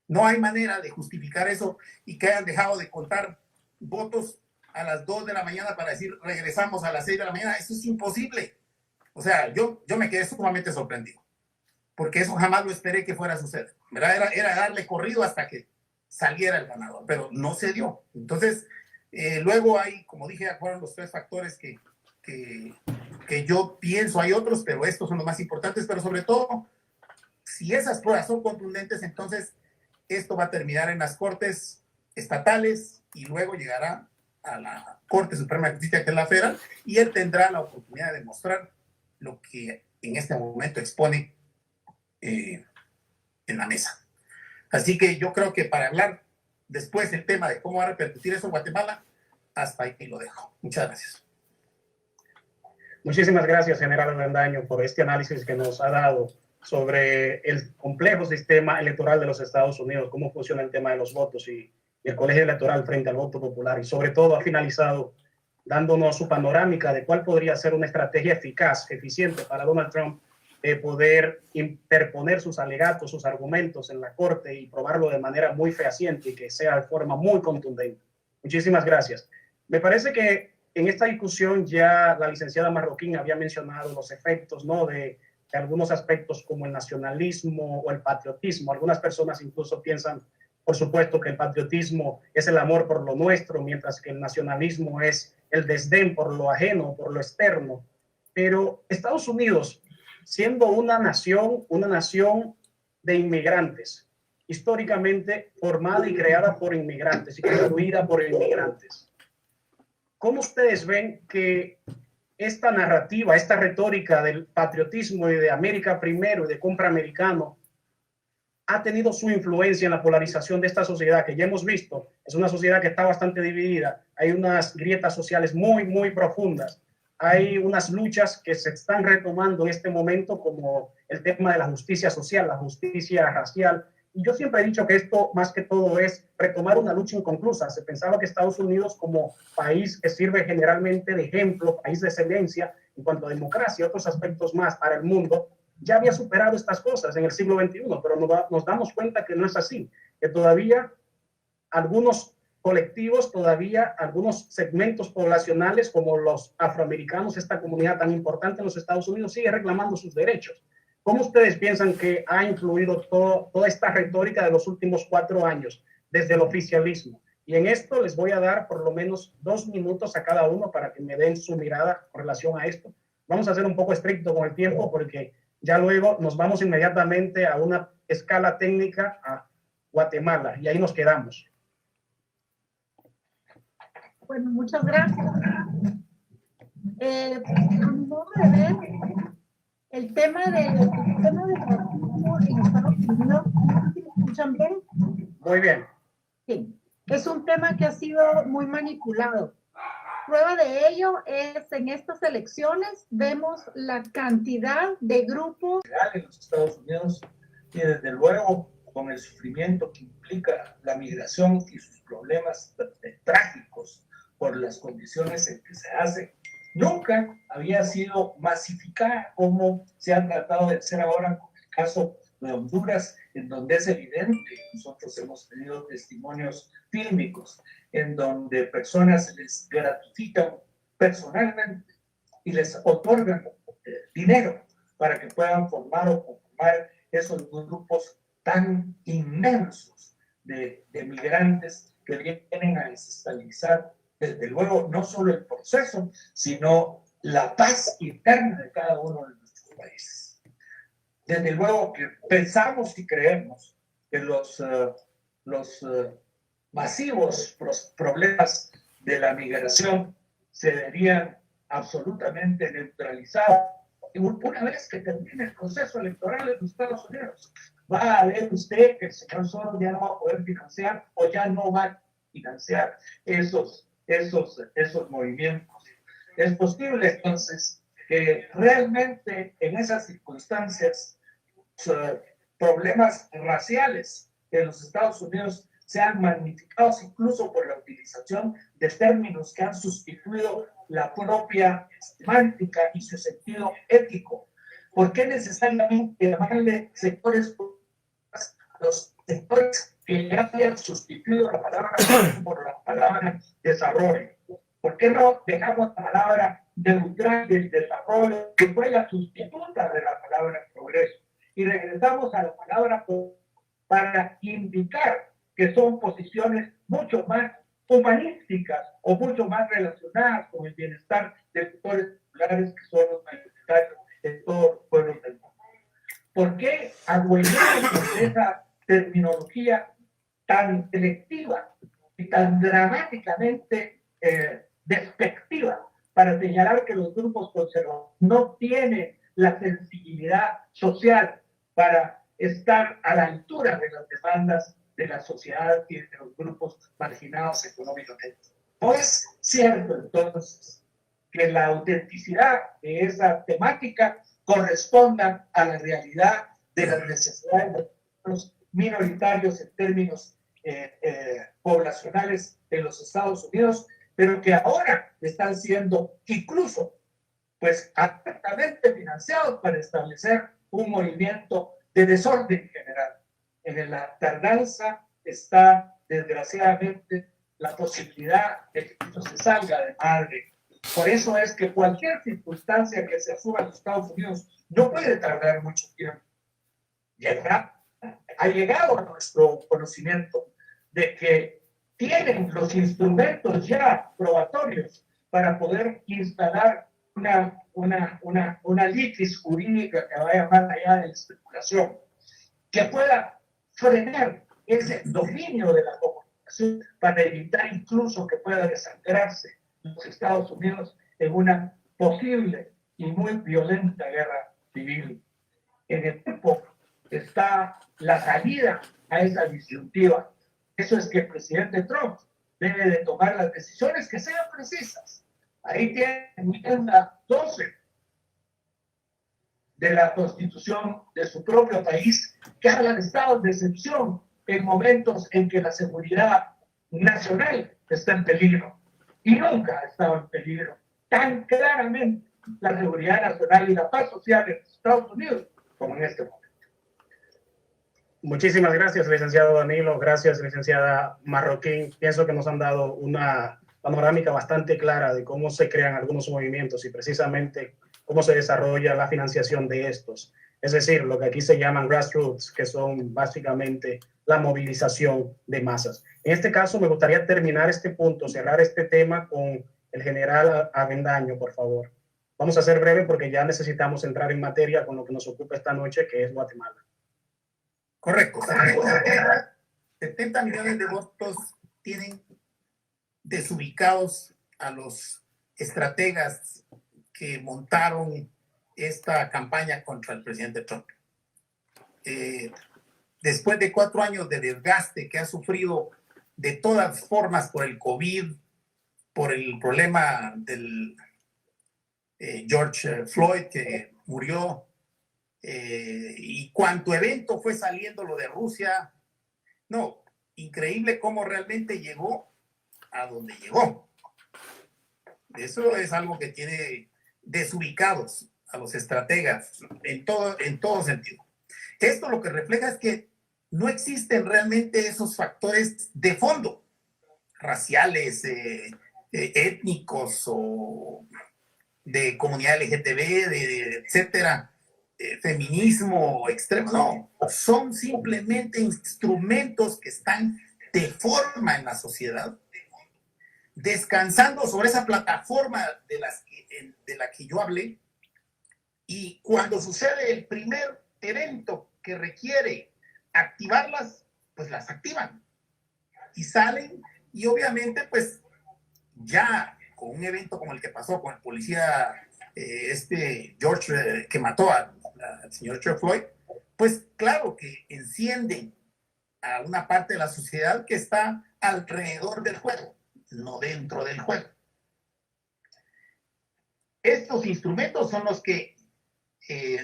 No hay manera de justificar eso y que hayan dejado de contar votos a las 2 de la mañana para decir regresamos a las 6 de la mañana. Eso es imposible. O sea, yo me quedé sumamente sorprendido, porque eso jamás lo esperé que fuera a suceder. ¿Verdad? Era darle corrido hasta que saliera el ganador, pero no se dio. Entonces, luego hay, como dije, fueron los 3 factores que yo pienso, hay otros, pero estos son los más importantes, pero sobre todo, si esas pruebas son contundentes, entonces esto va a terminar en las cortes estatales y luego llegará a la Corte Suprema de Justicia, que es la federal, y él tendrá la oportunidad de demostrar lo que en este momento expone en la mesa. Así que yo creo que para hablar después del tema de cómo va a repercutir eso en Guatemala, hasta ahí lo dejo. Muchas gracias. Muchísimas gracias, general Avendaño, por este análisis que nos ha dado sobre el complejo sistema electoral de los Estados Unidos, cómo funciona el tema de los votos y el colegio electoral frente al voto popular, y sobre todo ha finalizado dándonos su panorámica de cuál podría ser una estrategia eficaz, eficiente para Donald Trump de poder interponer sus alegatos, sus argumentos en la corte y probarlo de manera muy fehaciente y que sea de forma muy contundente. Muchísimas gracias. Me parece que en esta discusión ya la licenciada Marroquín había mencionado los efectos, ¿no?, de algunos aspectos como el nacionalismo o el patriotismo. Algunas personas incluso piensan, por supuesto, que el patriotismo es el amor por lo nuestro, mientras que el nacionalismo es el desdén por lo ajeno, por lo externo. Pero Estados Unidos, siendo una nación de inmigrantes, históricamente formada y creada por inmigrantes y construida por inmigrantes, ¿cómo ustedes ven que esta narrativa, esta retórica del patriotismo y de América primero y de compra americano ha tenido su influencia en la polarización de esta sociedad que ya hemos visto? Es una sociedad que está bastante dividida, hay unas grietas sociales muy, muy profundas, hay unas luchas que se están retomando en este momento, como el tema de la justicia social, la justicia racial. Y yo siempre he dicho que esto, más que todo, es retomar una lucha inconclusa. Se pensaba que Estados Unidos, como país que sirve generalmente de ejemplo, país de excelencia en cuanto a democracia y otros aspectos más para el mundo, ya había superado estas cosas en el siglo XXI, pero nos damos cuenta que no es así, que todavía algunos colectivos, todavía algunos segmentos poblacionales como los afroamericanos, esta comunidad tan importante en los Estados Unidos, sigue reclamando sus derechos. ¿Cómo ustedes piensan que ha influido toda esta retórica de los últimos 4 años desde el oficialismo? Y en esto les voy a dar por lo menos 2 minutos a cada uno para que me den su mirada con relación a esto. Vamos a ser un poco estricto con el tiempo porque ya luego nos vamos inmediatamente a una escala técnica a Guatemala y ahí nos quedamos. Bueno, muchas gracias. A mi modo de ver, el tema de racismo en Estados Unidos, ¿me escuchan bien? Muy bien. Sí, es un tema que ha sido muy manipulado. Prueba de ello es en estas elecciones, vemos la cantidad de grupos en los Estados Unidos y desde luego con el sufrimiento que implica la migración y sus problemas trágicos por las condiciones en que se hace, nunca había sido masificada como se ha tratado de hacer ahora con el caso de Honduras, en donde es evidente, nosotros hemos tenido testimonios fílmicos, en donde personas se les gratifican personalmente y les otorgan dinero para que puedan formar o conformar esos grupos tan inmensos de migrantes que vienen a desestabilizar, desde luego, no solo el proceso, sino la paz interna de cada uno de nuestros países. Desde luego que pensamos y creemos que los masivos problemas de la migración se verían absolutamente neutralizados. Una vez que termine el proceso electoral en los Estados Unidos, va a ver usted que el señor Soros ya no va a poder financiar o ya no va a financiar esos movimientos. Es posible entonces que realmente en esas circunstancias problemas raciales en los Estados Unidos sean magnificados incluso por la utilización de términos que han sustituido la propia semántica y su sentido ético. ¿Por qué necesariamente llamarle sectores a los sectores que ya habían sustituido la palabra por la palabra desarrollo? ¿Por qué no dejamos la palabra neutral del desarrollo, que fue la sustituta de la palabra progreso? Y regresamos a la palabra para indicar que son posiciones mucho más humanísticas o mucho más relacionadas con el bienestar de sectores populares que son los mayoritarios en todos los pueblos del mundo. ¿Por qué adueñarnos de esa terminología tan selectiva y tan dramáticamente despectiva para señalar que los grupos conservadores no tienen la sensibilidad social para estar a la altura de las demandas de la sociedad y de los grupos marginados económicamente? ¿No es cierto entonces que la autenticidad de esa temática corresponda a la realidad de las necesidades de los minoritarios en términos poblacionales en los Estados Unidos, pero que ahora están siendo incluso pues abiertamente financiados para establecer un movimiento de desorden general? En la tardanza está, desgraciadamente, la posibilidad de que esto se salga de madre. Por eso es que cualquier circunstancia que se asuma en los Estados Unidos no puede tardar mucho tiempo. Ha llegado a nuestro conocimiento de que tienen los instrumentos ya probatorios para poder instalar una litis jurídica que vaya más allá de la especulación, que pueda frenar ese dominio de la comunicación para evitar incluso que pueda desangrarse los Estados Unidos en una posible y muy violenta guerra civil. En el tiempo está la salida a esa disyuntiva. Eso es que el presidente Trump debe de tomar las decisiones que sean precisas Ahí tiene enmienda 12 de la Constitución de su propio país, que habla de estados de excepción en momentos en que la seguridad nacional está en peligro. Y nunca ha estado en peligro tan claramente la seguridad nacional y la paz social en Estados Unidos como en este momento. Muchísimas gracias, licenciado Danilo. Gracias, licenciada Marroquín. Pienso que nos han dado una panorámica bastante clara de cómo se crean algunos movimientos y precisamente cómo se desarrolla la financiación de estos. Es decir, lo que aquí se llaman grassroots, que son básicamente la movilización de masas. En este caso, me gustaría terminar este punto, cerrar este tema con el general Avendaño, por favor. Vamos a ser breve porque ya necesitamos entrar en materia con lo que nos ocupa esta noche, que es Guatemala. Correcto. 70 millones de votos tienen desubicados a los estrategas que montaron esta campaña contra el presidente Trump. Después de 4 años de desgaste que ha sufrido de todas formas por el COVID, por el problema del George Floyd que murió, y cuánto evento fue saliendo lo de Rusia. No, increíble cómo realmente llegó a donde llegó. Eso es algo que tiene desubicados a los estrategas en todo sentido. Esto lo que refleja es que no existen realmente esos factores de fondo, raciales, étnicos o de comunidad LGTB, etcétera, feminismo extremo. No, son simplemente instrumentos que están de forma en la sociedad, descansando sobre esa plataforma de la que yo hablé, y cuando sucede el primer evento que requiere activarlas, pues las activan y salen, y obviamente pues ya con un evento como el que pasó con el policía George que mató al señor George Floyd, pues claro que encienden a una parte de la sociedad que está alrededor del juego, no dentro del juego. Estos instrumentos son los que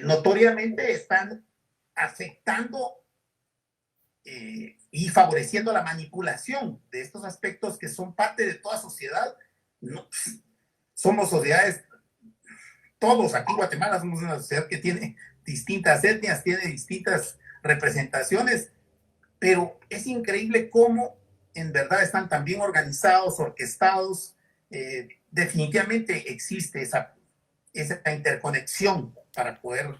notoriamente están afectando y favoreciendo la manipulación de estos aspectos que son parte de toda sociedad. No, somos sociedades, todos aquí en Guatemala somos una sociedad que tiene distintas etnias, tiene distintas representaciones, pero es increíble cómo en verdad están tan bien organizados, orquestados. Definitivamente existe esa interconexión para poder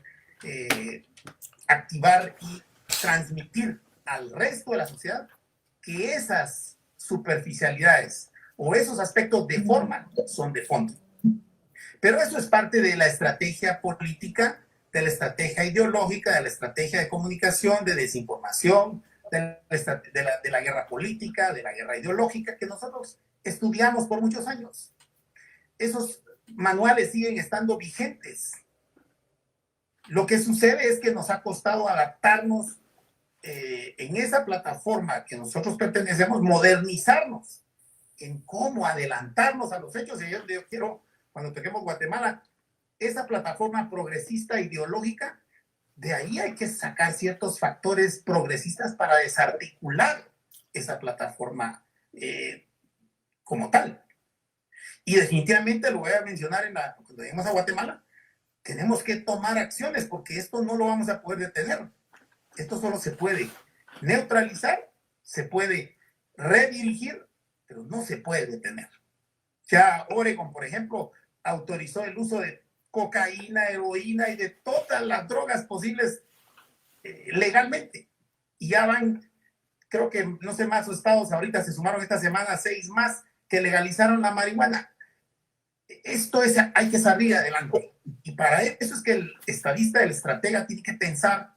activar y transmitir al resto de la sociedad que esas superficialidades o esos aspectos de forma son de fondo. Pero eso es parte de la estrategia política, de la estrategia ideológica, de la estrategia de comunicación, de desinformación, de la guerra política, de la guerra ideológica que nosotros estudiamos por muchos años. Esos manuales siguen estando vigentes. Lo que sucede es que nos ha costado adaptarnos en esa plataforma que nosotros pertenecemos, modernizarnos en cómo adelantarnos a los hechos. Y yo quiero, cuando toquemos Guatemala, esa plataforma progresista ideológica, de ahí hay que sacar ciertos factores progresistas para desarticular esa plataforma como tal. Y definitivamente lo voy a mencionar cuando lleguemos a Guatemala, tenemos que tomar acciones porque esto no lo vamos a poder detener. Esto solo se puede neutralizar, se puede redirigir, pero no se puede detener. Ya Oregon, por ejemplo, autorizó el uso de cocaína, heroína y de todas las drogas posibles legalmente. Y ya van, creo que no sé más estados, ahorita se sumaron esta semana 6 más que legalizaron la marihuana. Esto hay que salir adelante. Y para eso es que el estadista, el estratega tiene que pensar,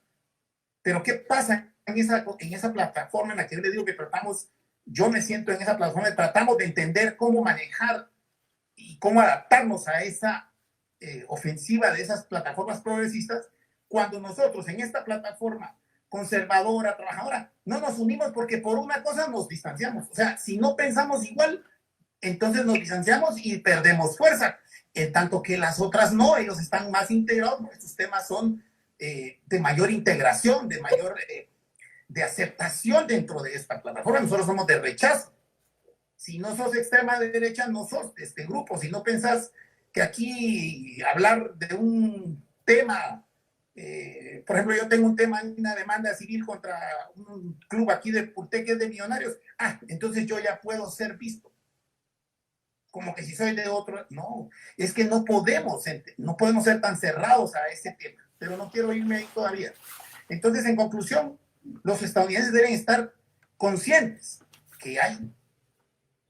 pero ¿qué pasa en esa plataforma en la que yo le digo que tratamos? Yo me siento en esa plataforma, tratamos de entender cómo manejar y cómo adaptarnos a esa ofensiva de esas plataformas progresistas, cuando nosotros en esta plataforma conservadora, trabajadora, no nos unimos porque por una cosa nos distanciamos. O sea, si no pensamos igual, entonces nos distanciamos y perdemos fuerza, en tanto que las otras no, ellos están más integrados, porque sus temas son de mayor integración, de mayor de aceptación dentro de esta plataforma. Nosotros somos de rechazo. Si no sos extrema derecha, no sos de este grupo. Si no pensás que aquí hablar de un tema, por ejemplo, yo tengo un tema, una demanda civil contra un club aquí de Purté que es de millonarios, entonces yo ya puedo ser visto como que si soy de otro. No, es que no podemos ser tan cerrados a ese tema, pero no quiero irme ahí todavía. Entonces, en conclusión, los estadounidenses deben estar conscientes que hay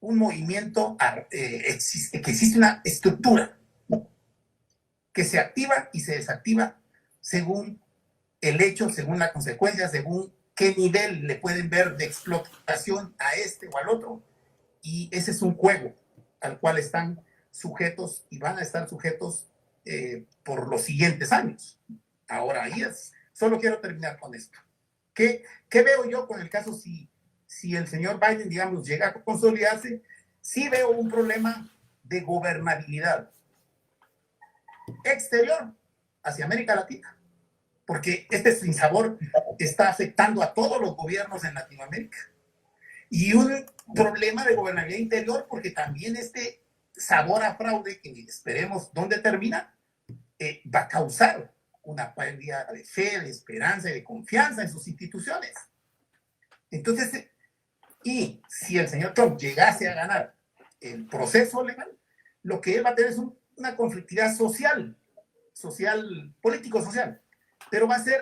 un movimiento, que existe una estructura que se activa y se desactiva según el hecho, según la consecuencia, según qué nivel le pueden ver de explotación a este o al otro. Y ese es un juego al cual están sujetos y van a estar sujetos por los siguientes años. Ahora, ahí es. Solo quiero terminar con esto. ¿Qué veo yo con el caso si el señor Biden, digamos, llega a consolidarse? Sí veo un problema de gobernabilidad exterior hacia América Latina, porque este sinsabor está afectando a todos los gobiernos en Latinoamérica. Y un problema de gobernabilidad interior, porque también este sabor a fraude, que esperemos dónde termina, va a causar una pérdida de fe, de esperanza y de confianza en sus instituciones. Entonces, y si el señor Trump llegase a ganar el proceso legal, lo que él va a tener es una conflictividad político-social, pero va a ser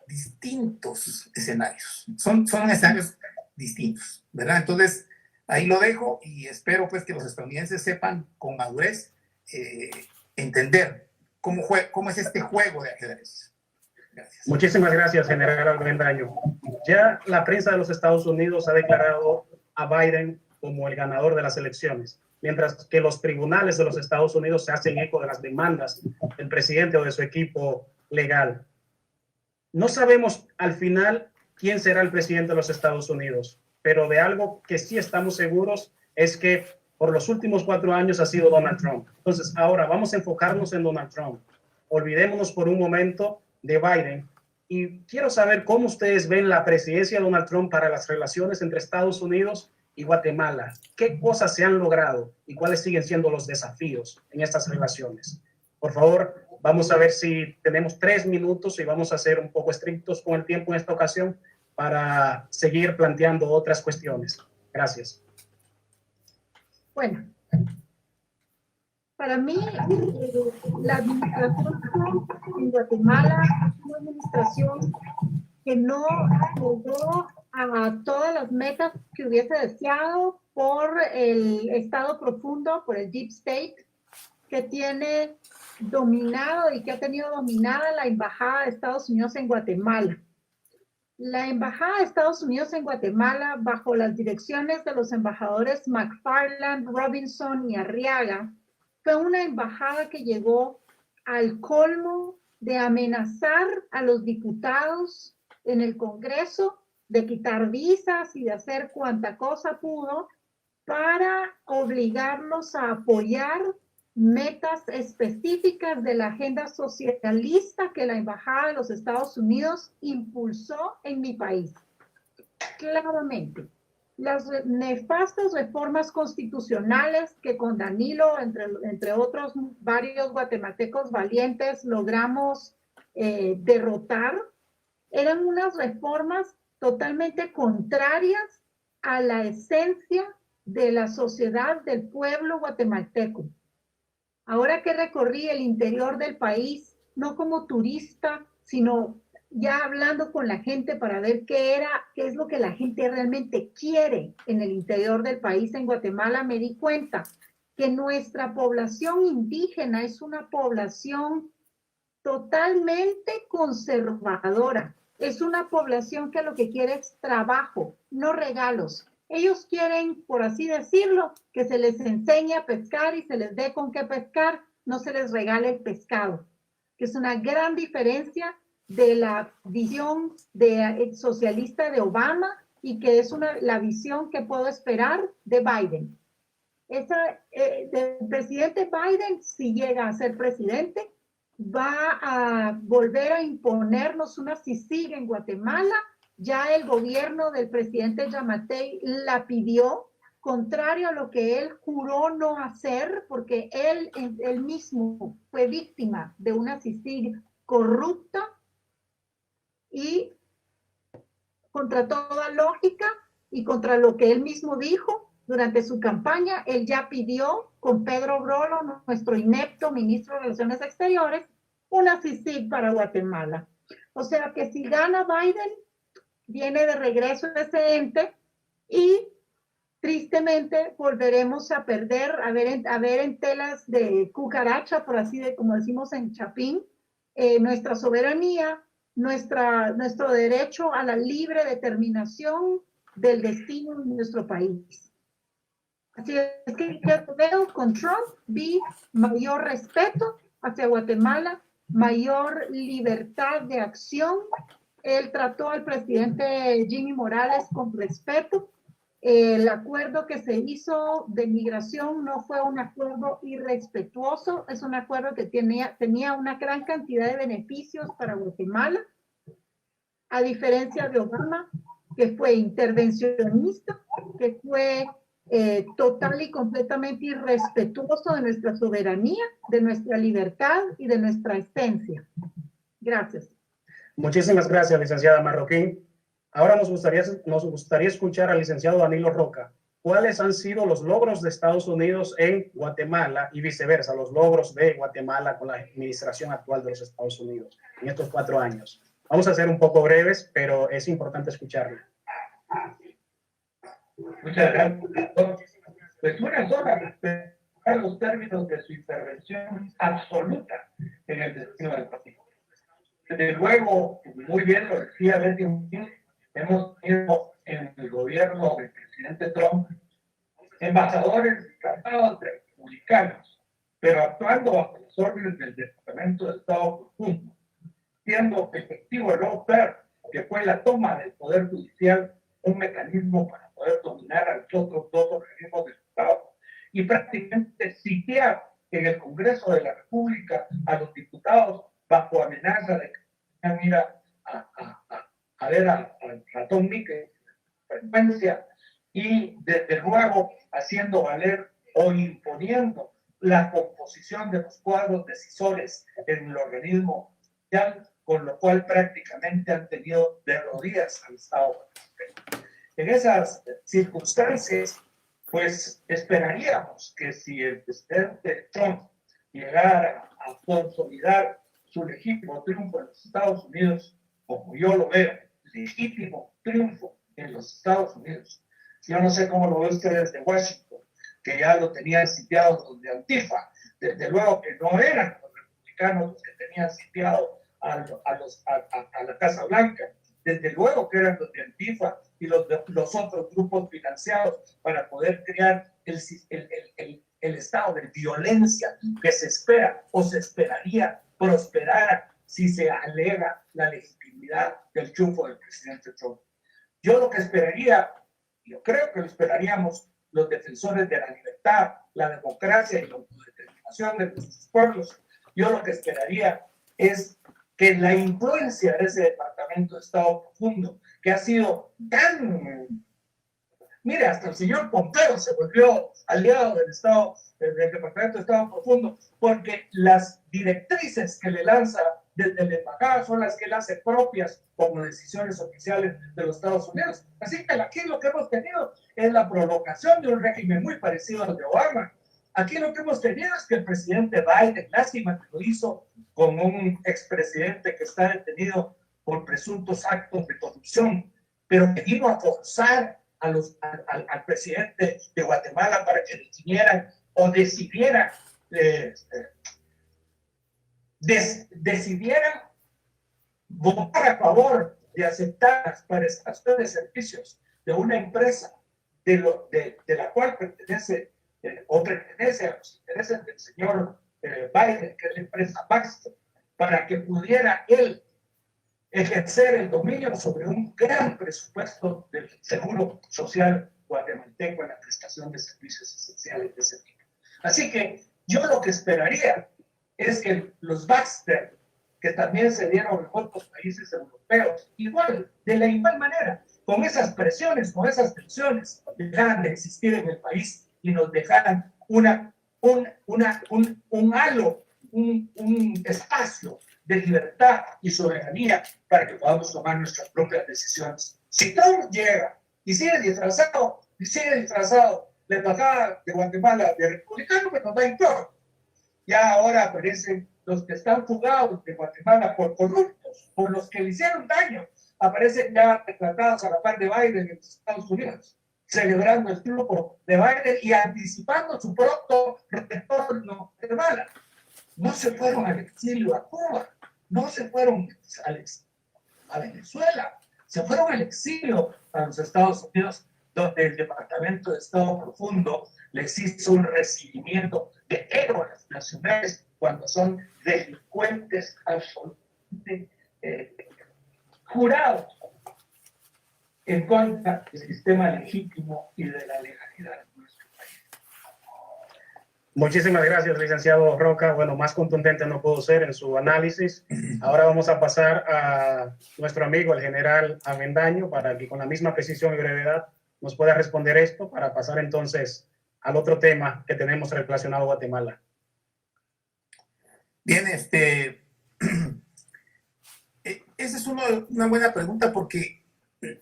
distintos escenarios. Son escenarios distintos, ¿verdad? Entonces, ahí lo dejo y espero pues que los estadounidenses sepan con madurez entender cómo es este juego de ajedrez. Gracias. Muchísimas gracias, general Avendaño. Ya la prensa de los Estados Unidos ha declarado a Biden como el ganador de las elecciones, mientras que los tribunales de los Estados Unidos se hacen eco de las demandas del presidente o de su equipo legal. No sabemos al final quién será el presidente de los Estados Unidos, pero de algo que sí estamos seguros es que por los últimos 4 años ha sido Donald Trump. Entonces, ahora vamos a enfocarnos en Donald Trump. Olvidémonos por un momento de Biden. Y quiero saber cómo ustedes ven la presidencia de Donald Trump para las relaciones entre Estados Unidos y Guatemala. ¿Qué cosas se han logrado y cuáles siguen siendo los desafíos en estas relaciones? Por favor, vamos a ver si tenemos 3 minutos y vamos a ser un poco estrictos con el tiempo en esta ocasión para seguir planteando otras cuestiones. Gracias. Bueno, para mí, la administración en Guatemala es una administración que no llegó a todas las metas que hubiese deseado por el Estado profundo, por el Deep State, que tiene dominado y que ha tenido dominada la Embajada de Estados Unidos en Guatemala. La Embajada de Estados Unidos en Guatemala, bajo las direcciones de los embajadores McFarland, Robinson y Arriaga, fue una embajada que llegó al colmo de amenazar a los diputados en el Congreso, de quitar visas y de hacer cuanta cosa pudo para obligarlos a apoyar metas específicas de la agenda socialista que la Embajada de los Estados Unidos impulsó en mi país. Claramente, las nefastas reformas constitucionales que con Danilo, entre otros varios guatemaltecos valientes, logramos derrotar, eran unas reformas totalmente contrarias a la esencia de la sociedad del pueblo guatemalteco. Ahora que recorrí el interior del país, no como turista, sino ya hablando con la gente para ver qué es lo que la gente realmente quiere en el interior del país, en Guatemala, me di cuenta que nuestra población indígena es una población totalmente conservadora. Es una población que lo que quiere es trabajo, no regalos. Ellos quieren, por así decirlo, que se les enseñe a pescar y se les dé con qué pescar, no se les regale el pescado, que es una gran diferencia de la visión socialista de Obama y que es la visión que puedo esperar de Biden. del presidente Biden, si llega a ser presidente, va a volver a imponernos una CICIG en Guatemala. Ya el gobierno del presidente Yamatei la pidió, contrario a lo que él juró no hacer, porque él mismo fue víctima de una CICIG corrupta y contra toda lógica y contra lo que él mismo dijo durante su campaña, él ya pidió con Pedro Brolo, nuestro inepto ministro de Relaciones Exteriores, una CICIG para Guatemala. O sea que si gana Biden, viene de regreso ese ente y tristemente volveremos a perder, a ver en telas de cucaracha, por así de como decimos en Chapín, nuestra soberanía, nuestro derecho a la libre determinación del destino de nuestro país. Así es que yo veo con Trump, vi mayor respeto hacia Guatemala, mayor libertad de acción. Él trató al presidente Jimmy Morales con respeto. El acuerdo que se hizo de migración no fue un acuerdo irrespetuoso, es un acuerdo que tenía una gran cantidad de beneficios para Guatemala, a diferencia de Obama, que fue intervencionista, que fue total y completamente irrespetuoso de nuestra soberanía, de nuestra libertad y de nuestra esencia. Gracias. Muchísimas gracias, licenciada Marroquín. Ahora nos gustaría escuchar al licenciado Danilo Roca. ¿Cuáles han sido los logros de Estados Unidos en Guatemala y viceversa, los logros de Guatemala con la administración actual de los Estados Unidos en estos 4 años? Vamos a ser un poco breves, pero es importante escucharlo. Muchas gracias. Pues una sola respetar los términos de su intervención absoluta en el destino del Pacífico. Desde luego, muy bien lo decía Betty, hemos tenido en el gobierno del presidente Trump embajadores tratados de republicanos, pero actuando bajo las órdenes del Departamento de Estado Profundo, siendo efectivo el lawfare, que fue la toma del Poder Judicial, un mecanismo para poder dominar a los otros 2 organismos del Estado, y prácticamente sitiar en el Congreso de la República a los diputados bajo amenaza de que van a ir a ver al ratón Mickey frecuencia, y desde luego haciendo valer o imponiendo la composición de los cuadros decisores en el organismo social, con lo cual prácticamente han tenido de rodillas al Estado. En esas circunstancias, pues esperaríamos que si el presidente Trump llegara a consolidar su legítimo triunfo en los Estados Unidos, como yo lo veo, legítimo triunfo en los Estados Unidos. Yo no sé cómo lo ve usted desde Washington, que ya lo tenían sitiado los de Antifa. Desde luego que no eran los republicanos los que tenían sitiado a la Casa Blanca. Desde luego que eran los de Antifa y los otros grupos financiados para poder crear el estado de violencia que se espera o se esperaría prosperara si se alega la legitimidad del triunfo del presidente Trump. Yo lo que esperaría, yo creo que lo esperaríamos los defensores de la libertad, la democracia y la autodeterminación de nuestros pueblos, yo lo que esperaría es que la influencia de ese Departamento de Estado Profundo, que ha sido tan... Mire, hasta el señor Pompeo se volvió aliado del Departamento de Estado Profundo, porque las directrices que le lanza desde la embajada son las que él hace propias como decisiones oficiales de los Estados Unidos. Así que aquí lo que hemos tenido es la provocación de un régimen muy parecido al de Obama. Aquí lo que hemos tenido es que el presidente Biden, lástima que lo hizo con un expresidente que está detenido por presuntos actos de corrupción, pero que vino a forzar al presidente de Guatemala para que decidiera votar a favor de aceptar las prestaciones de servicios de una empresa de la cual pertenece a los intereses del señor Biden, que es la empresa Baxter, para que pudiera él ejercer el dominio sobre un gran presupuesto del Seguro Social guatemalteco en la prestación de servicios esenciales de ese tipo. Así que yo lo que esperaría es que los Baxter, que también se dieron en otros países europeos, igual, de la igual manera, con esas presiones, con esas tensiones, dejaran de existir en el país y nos dejaran un halo, un espacio de libertad y soberanía para que podamos tomar nuestras propias decisiones. Si Trump llega y sigue disfrazado la embajada de Guatemala de republicano, pues nos va en todo. Ya ahora aparecen los que están fugados de Guatemala por corruptos, por los que le hicieron daño, aparecen ya retratados a la par de Biden en los Estados Unidos, celebrando el triunfo de Biden y anticipando su pronto retorno a Guatemala. No se fueron al exilio a Cuba, no se fueron a Venezuela, se fueron al exilio a los Estados Unidos, donde el Departamento de Estado Profundo les hizo un recibimiento de héroes nacionales cuando son delincuentes absolutamente jurados en contra del sistema legítimo y de la legalidad de nuestro país. Muchísimas gracias, licenciado Roca. Bueno, más contundente no puedo ser en su análisis. Ahora vamos a pasar a nuestro amigo, el general Avendaño, para que con la misma precisión y brevedad nos pueda responder esto, para pasar entonces al otro tema que tenemos relacionado a Guatemala. Bien, esa es una buena pregunta porque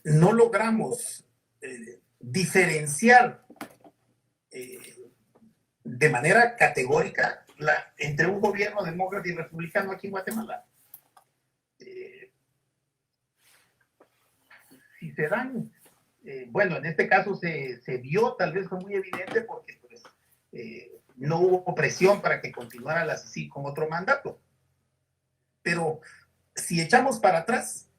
no logramos diferenciar de manera categórica entre un gobierno demócrata y republicano aquí en Guatemala. Si se dan, bueno, en este caso se vio, tal vez fue muy evidente porque pues, no hubo presión para que continuara la CICIG con otro mandato. Pero si echamos para atrás,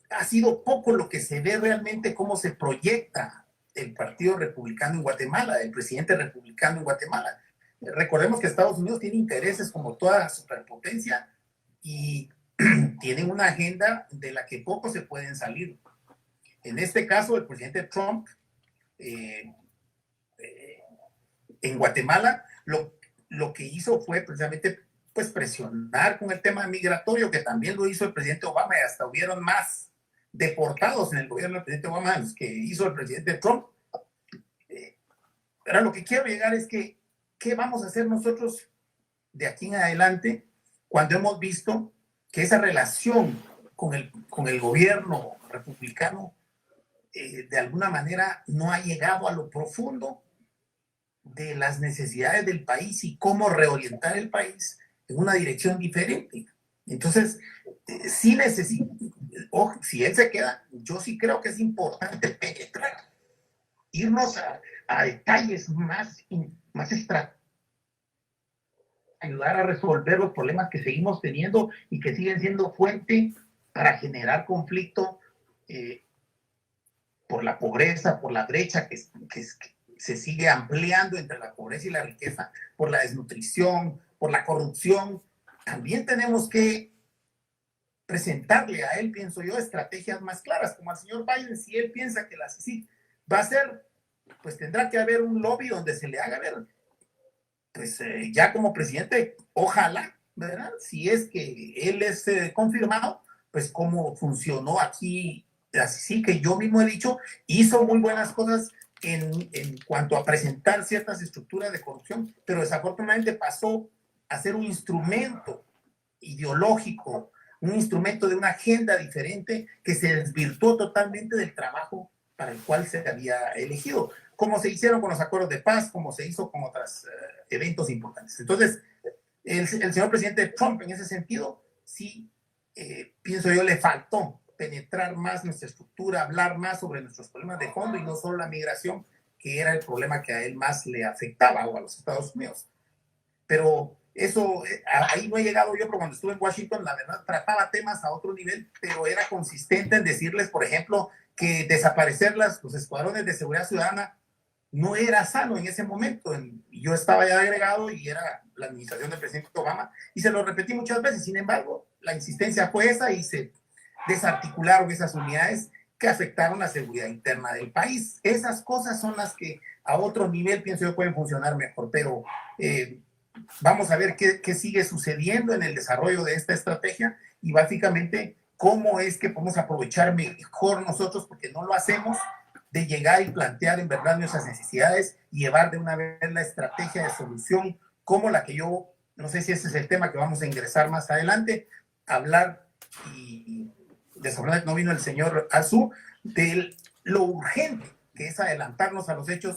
ha sido poco lo que se ve realmente cómo se proyecta el Partido Republicano en Guatemala, el presidente republicano en Guatemala. Recordemos que Estados Unidos tiene intereses como toda superpotencia y tienen una agenda de la que pocos se pueden salir. En este caso, el presidente Trump en Guatemala lo que hizo fue precisamente pues, presionar con el tema migratorio, que también lo hizo el presidente Obama, y hasta hubieron más deportados en el gobierno del presidente Obama los que hizo el presidente Trump. Pero lo que quiero llegar es que, ¿qué vamos a hacer nosotros de aquí en adelante cuando hemos visto que esa relación con el gobierno republicano de alguna manera no ha llegado a lo profundo de las necesidades del país y cómo reorientar el país en una dirección diferente? Entonces, sí necesito, si él se queda, yo sí creo que es importante penetrar, irnos a detalles más estratégicos, ayudar a resolver los problemas que seguimos teniendo y que siguen siendo fuente para generar conflicto por la pobreza, por la brecha que se sigue ampliando entre la pobreza y la riqueza, por la desnutrición, por la corrupción. También tenemos que presentarle a él, pienso yo, estrategias más claras, como al señor Biden. Si él piensa que la CICIG va a ser, pues tendrá que haber un lobby donde se le haga ver, pues ya como presidente, ojalá, ¿verdad? Si es que él es confirmado, pues cómo funcionó aquí la CICIG, que yo mismo he dicho, hizo muy buenas cosas en cuanto a presentar ciertas estructuras de corrupción, pero desafortunadamente pasó a ser un instrumento ideológico, un instrumento de una agenda diferente que se desvirtuó totalmente del trabajo para el cual se había elegido, como se hicieron con los acuerdos de paz, como se hizo con otros eventos importantes. Entonces, el señor presidente Trump, en ese sentido, sí, pienso yo, le faltó penetrar más nuestra estructura, hablar más sobre nuestros problemas de fondo y no solo la migración, que era el problema que a él más le afectaba, o a los Estados Unidos. Pero eso, ahí no he llegado yo, pero cuando estuve en Washington, la verdad, trataba temas a otro nivel, pero era consistente en decirles, por ejemplo, que desaparecer los escuadrones de seguridad ciudadana no era sano en ese momento. Yo estaba ya agregado y era la administración del presidente Obama, y se lo repetí muchas veces. Sin embargo, la insistencia fue esa y se desarticularon esas unidades que afectaron la seguridad interna del país. Esas cosas son las que a otro nivel, pienso yo, pueden funcionar mejor, pero vamos a ver qué sigue sucediendo en el desarrollo de esta estrategia y básicamente cómo es que podemos aprovechar mejor nosotros, porque no lo hacemos, de llegar y plantear en verdad nuestras necesidades y llevar de una vez la estrategia de solución como la que yo, no sé si ese es el tema que vamos a ingresar más adelante, hablar, y desafortunadamente no vino el señor Arzu, de lo urgente que es adelantarnos a los hechos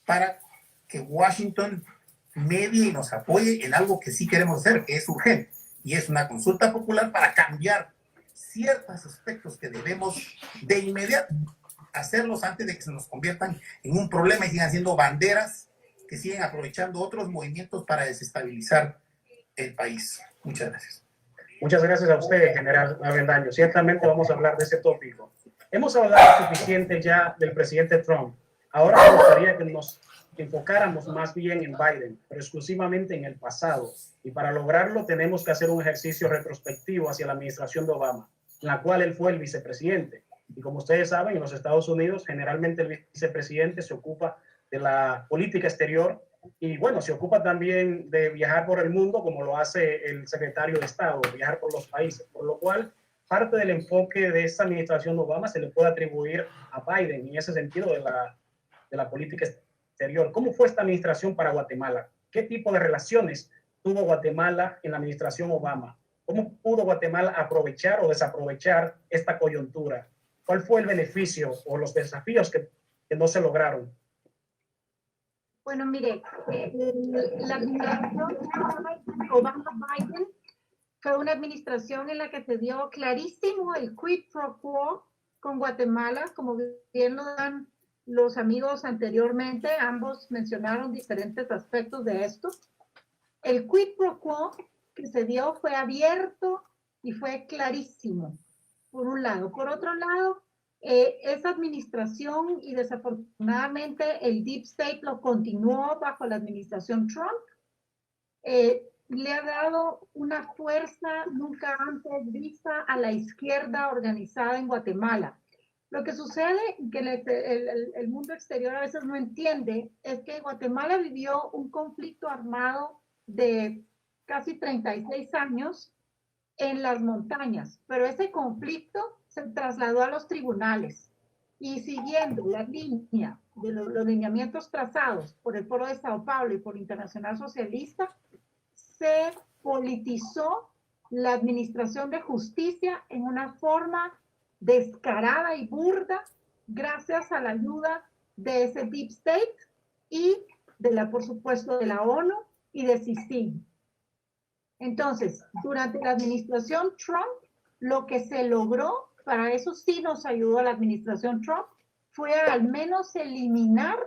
para que Washington medie y nos apoye en algo que sí queremos hacer, que es urgente, y es una consulta popular para cambiar ciertos aspectos que debemos de inmediato hacerlos antes de que se nos conviertan en un problema y sigan siendo banderas que siguen aprovechando otros movimientos para desestabilizar el país. Muchas gracias. Muchas gracias a usted, general Avendaño. Ciertamente vamos a hablar de ese tópico. Hemos hablado suficiente ya del presidente Trump. Ahora me gustaría que nos enfocáramos más bien en Biden, pero exclusivamente en el pasado. Y para lograrlo tenemos que hacer un ejercicio retrospectivo hacia la administración de Obama, en la cual él fue el vicepresidente. Y como ustedes saben, en los Estados Unidos generalmente el vicepresidente se ocupa de la política exterior y bueno, se ocupa también de viajar por el mundo como lo hace el secretario de Estado, viajar por los países, por lo cual parte del enfoque de esta administración de Obama se le puede atribuir a Biden en ese sentido de la política exterior. ¿Cómo fue esta administración para Guatemala? ¿Qué tipo de relaciones tuvo Guatemala en la administración Obama? ¿Cómo pudo Guatemala aprovechar o desaprovechar esta coyuntura? ¿Cuál fue el beneficio o los desafíos que no se lograron? Bueno, mire, la administración Obama-Biden fue una administración en la que se dio clarísimo el quid pro quo con Guatemala, como bien lo dan los amigos anteriormente, ambos mencionaron diferentes aspectos de esto. El quid pro quo que se dio fue abierto y fue clarísimo, por un lado. Por otro lado, esa administración, y desafortunadamente el Deep State lo continuó bajo la administración Trump, le ha dado una fuerza nunca antes vista a la izquierda organizada en Guatemala. Lo que sucede, que el mundo exterior a veces no entiende, es que Guatemala vivió un conflicto armado de casi 36 años en las montañas, pero ese conflicto se trasladó a los tribunales y siguiendo la línea de los lineamientos trazados por el Foro de Sao Paulo y por Internacional Socialista, se politizó la administración de justicia en una forma descarada y burda gracias a la ayuda de ese Deep State y por supuesto, de la ONU y de CICIG. Entonces, durante la administración Trump, lo que se logró, para eso sí nos ayudó a la administración Trump, fue al menos eliminar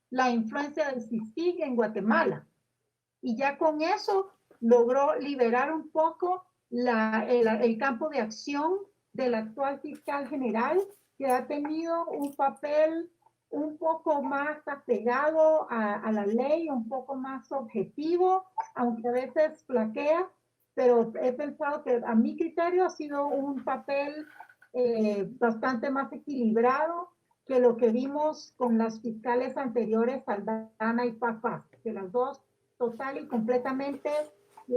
la influencia del CICIG en Guatemala. Y ya con eso logró liberar un poco el campo de acción del actual fiscal general, que ha tenido un papel un poco más apegado a la ley, un poco más objetivo, aunque a veces flaquea, pero he pensado que a mi criterio ha sido un papel bastante más equilibrado que lo que vimos con las fiscales anteriores, Aldana y Paz, que las dos total y completamente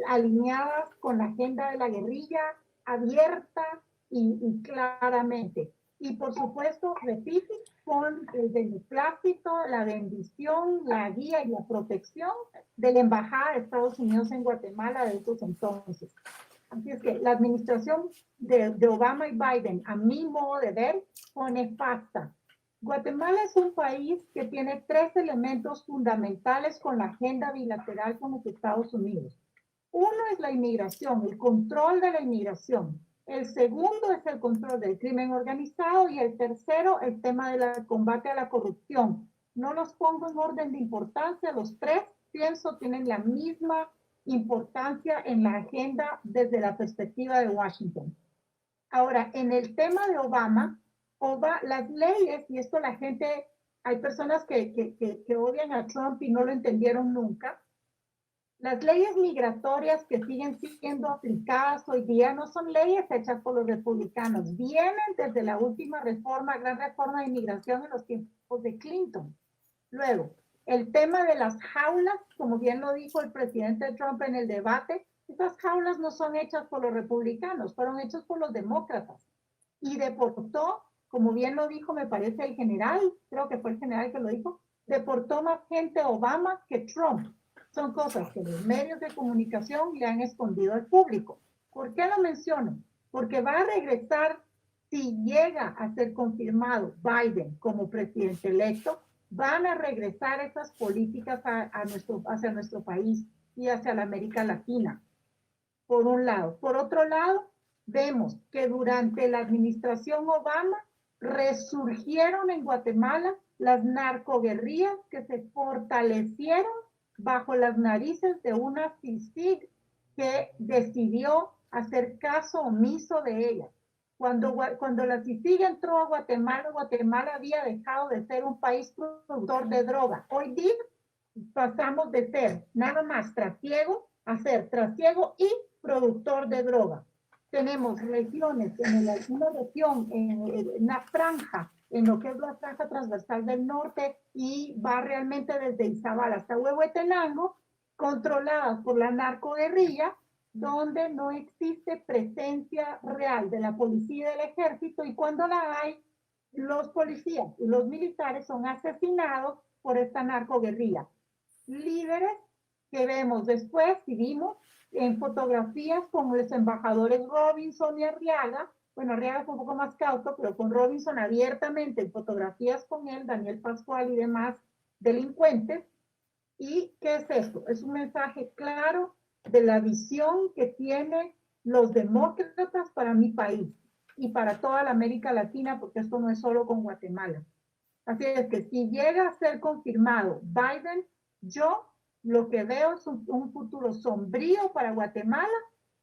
alineadas con la agenda de la guerrilla, abierta y claramente. Y por supuesto, repito, con el beneplácito, la bendición, la guía y la protección de la Embajada de Estados Unidos en Guatemala de esos entonces. Así es que la administración de Obama y Biden, a mi modo de ver, fue nefasta. Guatemala es un país que tiene 3 elementos fundamentales con la agenda bilateral con los Estados Unidos. Uno es la inmigración, el control de la inmigración. El segundo es el control del crimen organizado y el tercero, el tema del combate a la corrupción. No los pongo en orden de importancia, los 3, pienso, tienen la misma importancia en la agenda desde la perspectiva de Washington. Ahora, en el tema de Obama, las leyes, y esto la gente, hay personas que odian a Trump y no lo entendieron nunca, Las leyes migratorias que siguen siendo aplicadas hoy día no son leyes hechas por los republicanos, vienen desde la última reforma, gran reforma de inmigración en los tiempos de Clinton. Luego, el tema de las jaulas, como bien lo dijo el presidente Trump en el debate, esas jaulas no son hechas por los republicanos, fueron hechas por los demócratas. Y deportó, como bien lo dijo, me parece el general, creo que fue el general que lo dijo, deportó más gente Obama que Trump. Son cosas que los medios de comunicación le han escondido al público. ¿Por qué lo menciono? Porque va a regresar, si llega a ser confirmado Biden como presidente electo, van a regresar esas políticas hacia nuestro país y hacia la América Latina, por un lado. Por otro lado, vemos que durante la administración Obama resurgieron en Guatemala las narcoguerrillas que se fortalecieron bajo las narices de una CICIG que decidió hacer caso omiso de ellas. Cuando la CICIG entró a Guatemala, Guatemala había dejado de ser un país productor de droga. Hoy día pasamos de ser nada más trasiego a ser trasiego y productor de droga. Tenemos regiones, una región, en una franja, en lo que es la franja transversal del norte y va realmente desde Izabal hasta Huehuetenango, controladas por la narcoguerrilla, donde no existe presencia real de la policía y del ejército, y cuando la hay, los policías y los militares son asesinados por esta narcoguerrilla. Líderes que vemos después, y vimos en fotografías con los embajadores Robinson y Arriaga. Bueno, Arriaga fue un poco más cauto, pero con Robinson abiertamente, en fotografías con él, Daniel Pascual y demás delincuentes. ¿Y qué es esto? Es un mensaje claro de la visión que tienen los demócratas para mi país y para toda la América Latina, porque esto no es solo con Guatemala. Así es que si llega a ser confirmado Biden, yo lo que veo es un futuro sombrío para Guatemala,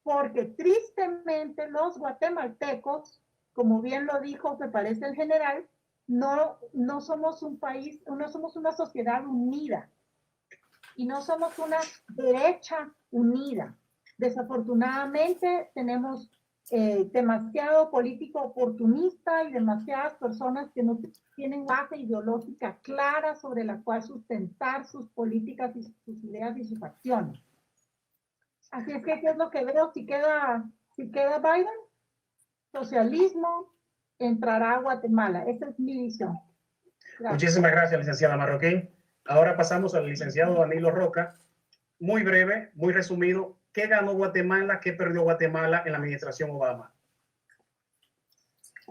porque tristemente los guatemaltecos, como bien lo dijo, me parece el general, no somos un país, no somos una sociedad unida y no somos una derecha unida. Desafortunadamente tenemos demasiado político oportunista y demasiadas personas que no tienen base ideológica clara sobre la cual sustentar sus políticas y sus ideas y sus acciones. Así es que, ¿qué es lo que veo? Si queda Biden, socialismo entrará a Guatemala. Esa es mi visión. Gracias. Muchísimas gracias, licenciada Marroquín. Ahora pasamos al licenciado Danilo Roca. Muy breve, muy resumido. ¿Qué ganó Guatemala? ¿Qué perdió Guatemala en la administración Obama?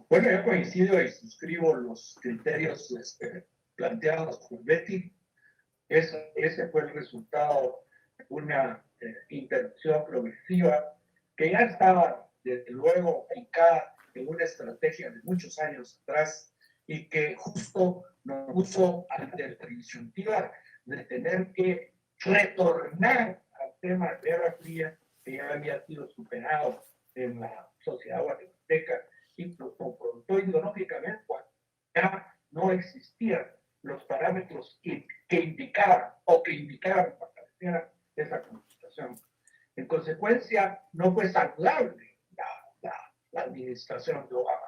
Bueno, yo coincido y suscribo los criterios planteados por Betty. Ese fue el resultado de una intervención progresiva que ya estaba, desde luego, fijada en una estrategia de muchos años atrás y que justo nos puso ante la disyuntiva de tener que retornar al tema de Guerra Fría, que ya había sido superado en la sociedad guatemalteca y lo confrontó ideológicamente cuando ya no existían los parámetros que indicaban fortaleciera esa constitución. En consecuencia, no fue saludable la administración de Obama,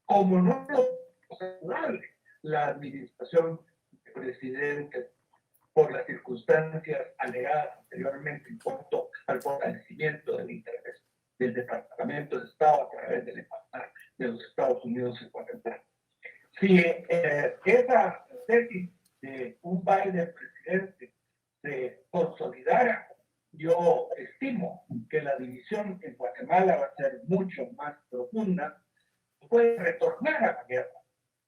como no fue saludable la administración del presidente por las circunstancias alegadas anteriormente en cuanto al fortalecimiento del interés del Departamento de Estado a través del embajada de los Estados Unidos en Guatemala. Si esa tesis de un Biden presidente se consolidara, yo estimo que la división en Guatemala va a ser mucho más profunda, puede retornar a la guerra,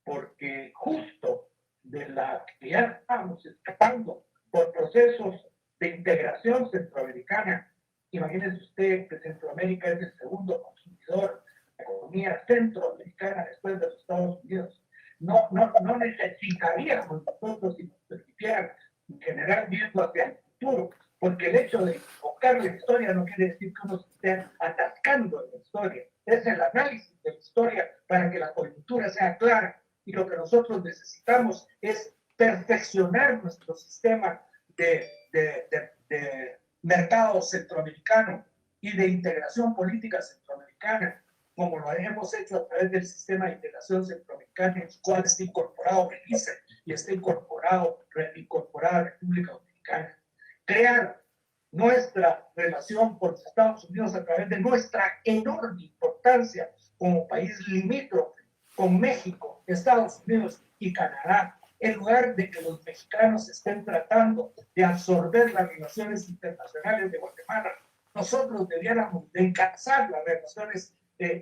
porque justo de la que ya estamos escapando por procesos de integración centroamericana. Imagínese usted que Centroamérica es el segundo consumidor de economía centroamericana después de los Estados Unidos. No necesitaríamos nosotros, si nos permitieran, generar viendo hacia el futuro, porque el hecho de invocar la historia no quiere decir que uno se esté atascando en la historia. Es el análisis de la historia para que la coyuntura sea clara. Y lo que nosotros necesitamos es perfeccionar nuestro sistema de de mercado centroamericano y de integración política centroamericana, como lo hemos hecho a través del sistema de integración centroamericana, en el cual está incorporado Belice y está incorporada República Dominicana. Crear nuestra relación con los Estados Unidos a través de nuestra enorme importancia como país limítrofe con México, Estados Unidos y Canadá, en lugar de que los mexicanos estén tratando de absorber las relaciones internacionales de Guatemala, nosotros debiéramos de encabezar las relaciones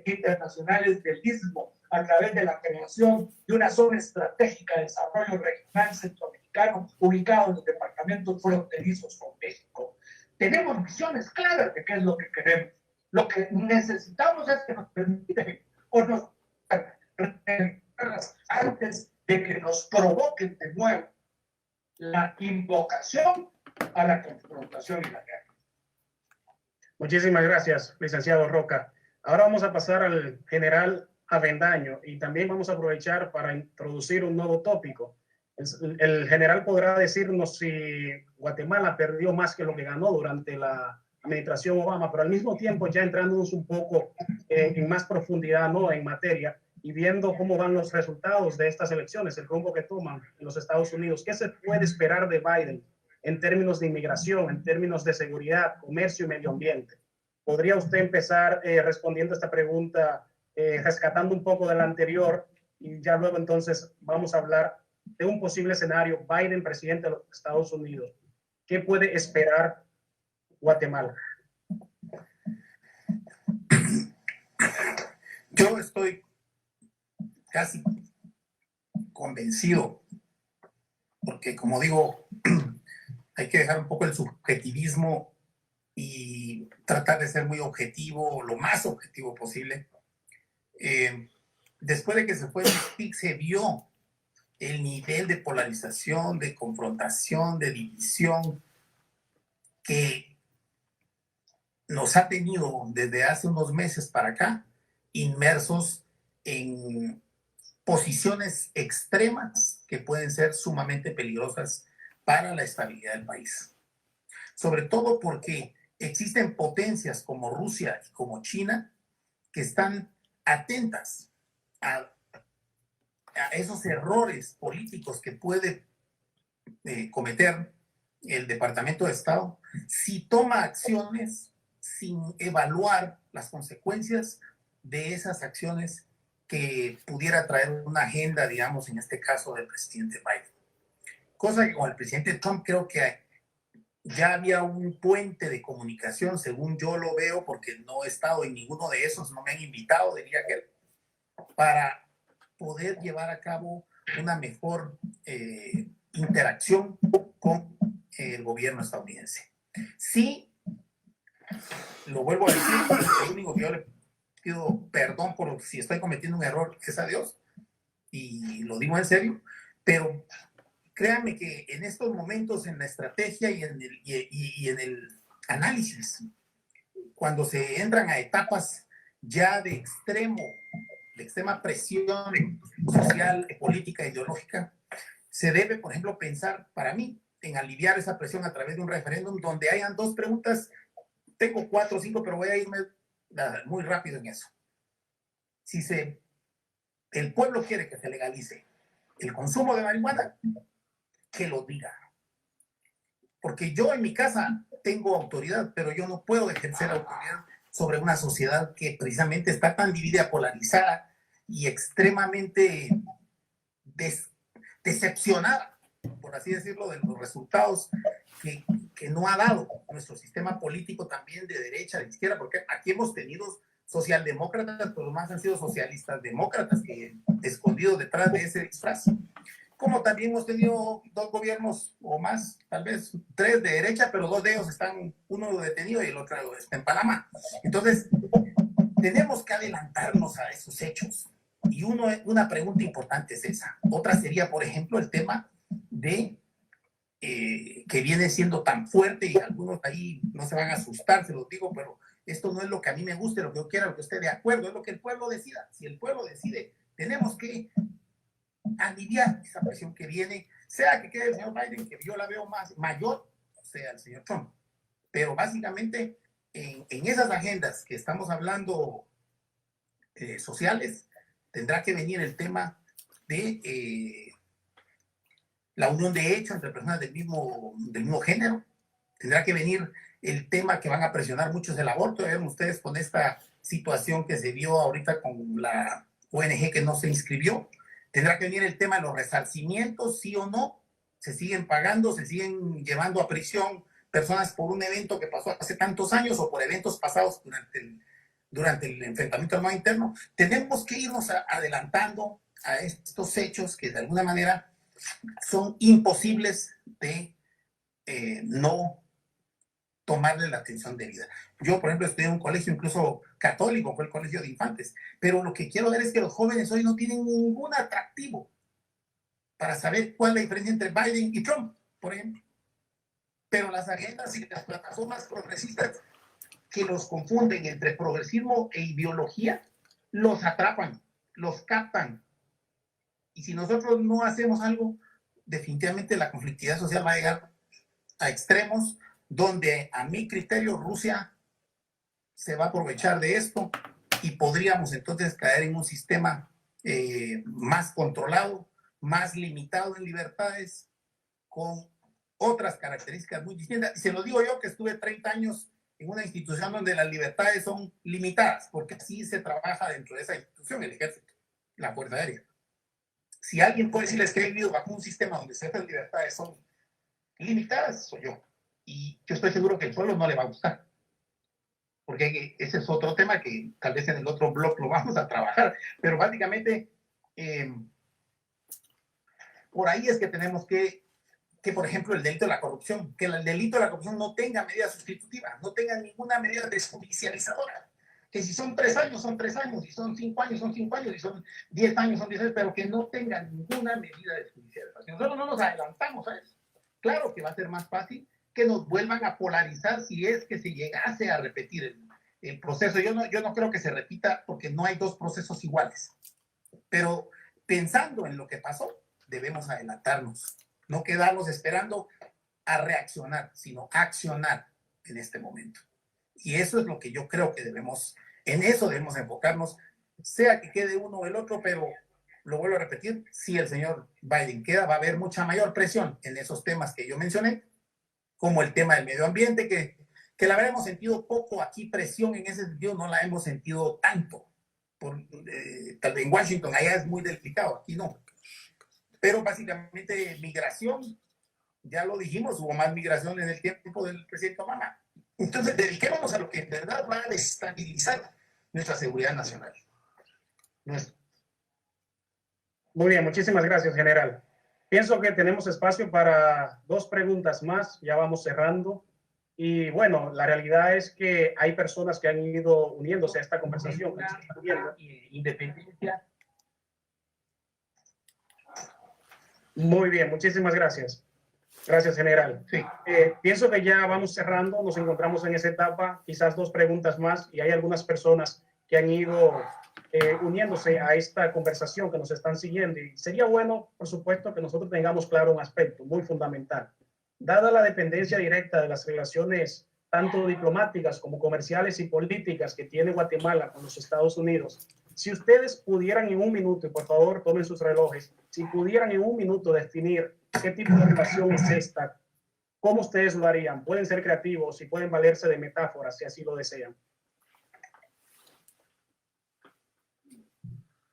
internacionales del Istmo a través de la creación de una zona estratégica de desarrollo regional centroamericano ubicado en los departamentos fronterizos con México. Tenemos visiones claras de qué es lo que queremos. Lo que necesitamos es que nos permitan o nos antes de que nos provoquen de nuevo la invocación a la confrontación y la guerra. Muchísimas gracias, licenciado Roca. Ahora vamos a pasar al general Avendaño y también vamos a aprovechar para introducir un nuevo tópico. El general podrá decirnos si Guatemala perdió más que lo que ganó durante la administración Obama, pero al mismo tiempo ya entrándonos un poco en más profundidad, ¿no?, en materia y viendo cómo van los resultados de estas elecciones, el rumbo que toman en los Estados Unidos. ¿Qué se puede esperar de Biden en términos de inmigración, en términos de seguridad, comercio y medio ambiente? ¿Podría usted empezar respondiendo a esta pregunta, rescatando un poco de la anterior, y ya luego entonces vamos a hablar de un posible escenario, Biden presidente de los Estados Unidos? ¿Qué puede esperar Guatemala? Yo estoy casi convencido, porque como digo, hay que dejar un poco el subjetivismo y tratar de ser muy objetivo, lo más objetivo posible. Después de que se fue Speak, se vio el nivel de polarización, de confrontación, de división que nos ha tenido desde hace unos meses para acá, inmersos en posiciones extremas que pueden ser sumamente peligrosas para la estabilidad del país. Sobre todo porque existen potencias como Rusia y como China que están atentas a esos errores políticos que puede cometer el Departamento de Estado si toma acciones sin evaluar las consecuencias de esas acciones que pudiera traer una agenda, digamos, en este caso del presidente Biden. Cosa que con el presidente Trump creo que ya había un puente de comunicación, según yo lo veo, porque no he estado en ninguno de esos, no me han invitado, diría que, para poder llevar a cabo una mejor interacción con el gobierno estadounidense. Sí, lo vuelvo a decir, lo único que yo le pido perdón por si estoy cometiendo un error es a Dios, y lo digo en serio, pero créanme que en estos momentos, en la estrategia y en el análisis, cuando se entran a etapas ya de extrema presión social, política, ideológica, se debe, por ejemplo, pensar, para mí, en aliviar esa presión a través de un referéndum donde hayan dos preguntas. Tengo 4 o 5, pero voy a irme muy rápido en eso. Si el pueblo quiere que se legalice el consumo de marihuana, que lo diga. Porque yo en mi casa tengo autoridad, pero yo no puedo ejercer autoridad sobre una sociedad que precisamente está tan dividida, polarizada y extremadamente decepcionada, por así decirlo, de los resultados que no ha dado nuestro sistema político, también de derecha, de izquierda, porque aquí hemos tenido socialdemócratas, pero más han sido socialistas demócratas que escondidos detrás de ese disfraz. Como también hemos tenido 2 gobiernos o más, tal vez 3 de derecha, pero 2 de ellos están, uno detenido y el otro está en Panamá. Entonces, tenemos que adelantarnos a esos hechos. Y una pregunta importante es esa. Otra sería, por ejemplo, el tema de que viene siendo tan fuerte, y algunos ahí no se van a asustar, se los digo, pero esto no es lo que a mí me guste, lo que yo quiera, lo que esté de acuerdo, es lo que el pueblo decida. Si el pueblo decide, tenemos que aliviar esa presión que viene, sea que quede el señor Biden, que yo la veo mayor, o sea el señor Trump. Pero básicamente en esas agendas que estamos hablando sociales, tendrá que venir el tema de la unión de hecho entre personas del mismo género. Tendrá que venir el tema que van a presionar muchos el aborto. Vean ustedes con esta situación que se vio ahorita con la ONG que no se inscribió. Tendrá que venir el tema de los resarcimientos, sí o no. Se siguen pagando, se siguen llevando a prisión personas por un evento que pasó hace tantos años o por eventos pasados durante el enfrentamiento armado interno. Tenemos que irnos adelantando a estos hechos que de alguna manera son imposibles de no tomarle la atención debida. Yo, por ejemplo, estudié en un colegio incluso católico, fue el colegio de infantes, pero lo que quiero ver es que los jóvenes hoy no tienen ningún atractivo para saber cuál es la diferencia entre Biden y Trump, por ejemplo. Pero las agendas y las plataformas progresistas que los confunden entre progresismo e ideología, los atrapan, los captan. Y si nosotros no hacemos algo, definitivamente la conflictividad social va a llegar a extremos donde a mi criterio Rusia se va a aprovechar de esto y podríamos entonces caer en un sistema más controlado, más limitado en libertades, con otras características muy distintas. Y se lo digo yo que estuve 30 años en una institución donde las libertades son limitadas, porque así se trabaja dentro de esa institución, el ejército, la Fuerza Aérea. Si alguien puede decirles que he vivido bajo un sistema donde ciertas libertades son limitadas, soy yo. Y yo estoy seguro que el pueblo no le va a gustar. Porque ese es otro tema que tal vez en el otro blog lo vamos a trabajar. Pero básicamente, por ahí es que tenemos que, por ejemplo, el delito de la corrupción, que el delito de la corrupción no tenga medida sustitutiva, no tenga ninguna medida desjudicializadora. Que si son 3 años, son 3 años, si son 5 años, son 5 años, si son 10 años, son 10 años, pero que no tenga ninguna medida desjudicialización. Nosotros no nos adelantamos a eso. Claro que va a ser más fácil que nos vuelvan a polarizar si es que se llegase a repetir el proceso. Yo no creo que se repita porque no hay dos procesos iguales. Pero pensando en lo que pasó, debemos adelantarnos, no quedarnos esperando a reaccionar, sino accionar en este momento. Y eso es lo que yo creo que en eso debemos enfocarnos, sea que quede uno o el otro, pero lo vuelvo a repetir, si el señor Biden queda, va a haber mucha mayor presión en esos temas que yo mencioné, como el tema del medio ambiente, que la verdad hemos sentido poco aquí presión en ese sentido, no la hemos sentido tanto. Tal vez en Washington, allá es muy delicado, aquí no. Pero básicamente migración, ya lo dijimos, hubo más migración en el tiempo del presidente Obama. Entonces, dediquémonos a lo que en verdad va a desestabilizar nuestra seguridad nacional. Muy bien, muchísimas gracias, general. Pienso que tenemos espacio para 2 preguntas más, ya vamos cerrando. Y bueno, la realidad es que hay personas que han ido uniéndose a esta conversación. Independencia. Muy bien, muchísimas gracias. Gracias, general. Sí. Pienso que ya vamos cerrando, nos encontramos en esa etapa, quizás 2 preguntas más, y hay algunas personas que han ido uniéndose a esta conversación, que nos están siguiendo. Y sería bueno, por supuesto, que nosotros tengamos claro un aspecto muy fundamental. Dada la dependencia directa de las relaciones tanto diplomáticas como comerciales y políticas que tiene Guatemala con los Estados Unidos, si ustedes pudieran en un minuto, y por favor tomen sus relojes, si pudieran en un minuto definir qué tipo de relación es esta, ¿cómo ustedes lo harían? Pueden ser creativos y pueden valerse de metáforas si así lo desean.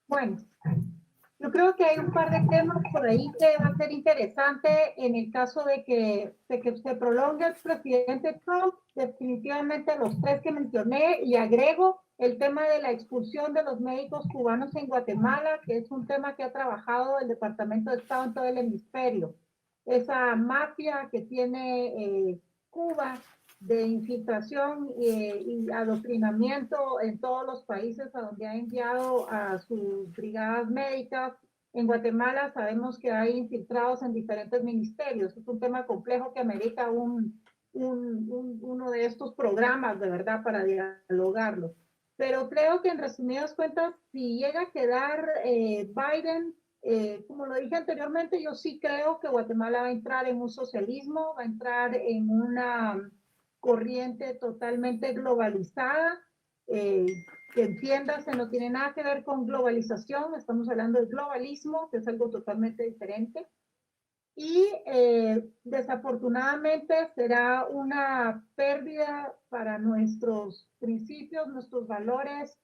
Bueno, yo creo que hay un par de temas por ahí que va a ser interesante en el caso de que se prolongue el presidente Trump. Definitivamente los 3 que mencioné, y agrego el tema de la expulsión de los médicos cubanos en Guatemala, que es un tema que ha trabajado el Departamento de Estado en todo el hemisferio. Esa mafia que tiene Cuba de infiltración y adoctrinamiento en todos los países a donde ha enviado a sus brigadas médicas. En Guatemala sabemos que hay infiltrados en diferentes ministerios. Es un tema complejo que amerita uno de estos programas, de verdad, para dialogarlo. Pero creo que en resumidas cuentas, si llega a quedar Biden, como lo dije anteriormente, yo sí creo que Guatemala va a entrar en un socialismo, va a entrar en una corriente totalmente globalizada, que entiéndase, no tiene nada que ver con globalización, estamos hablando de globalismo, que es algo totalmente diferente. Y desafortunadamente será una pérdida para nuestros principios, nuestros valores,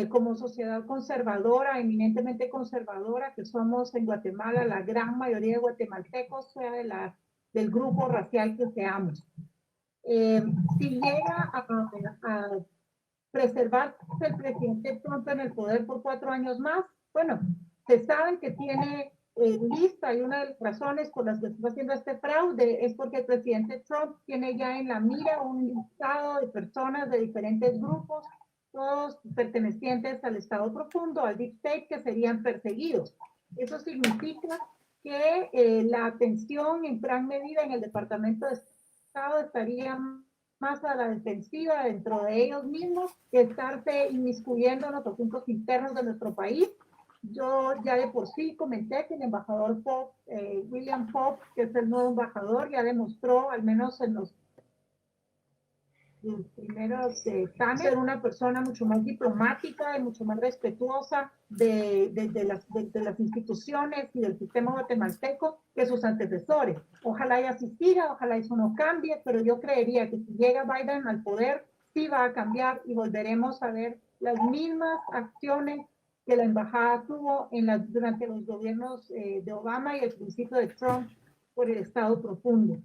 como sociedad conservadora, eminentemente conservadora, que somos en Guatemala, la gran mayoría de guatemaltecos, sea del grupo racial que seamos. Si llega a preservarse el presidente Trump en el poder por 4 años más, bueno, se sabe que tiene lista, y una de las razones por las que se está haciendo este fraude es porque el presidente Trump tiene ya en la mira un listado de personas de diferentes grupos, todos pertenecientes al Estado profundo, al Deep State, que serían perseguidos. Eso significa que la atención en gran medida en el Departamento de Estado estaría más a la defensiva dentro de ellos mismos que estarse inmiscuyendo en los asuntos internos de nuestro país. Yo ya de por sí comenté que el embajador Pope, William Pope, que es el nuevo embajador, ya demostró, al menos en los primeros ser una persona mucho más diplomática y mucho más respetuosa de las instituciones y del sistema guatemalteco que sus antecesores. Ojalá y así siga, ojalá eso no cambie, pero yo creería que si llega Biden al poder, sí va a cambiar y volveremos a ver las mismas acciones que la embajada tuvo durante los gobiernos de Obama y el principio de Trump por el Estado profundo.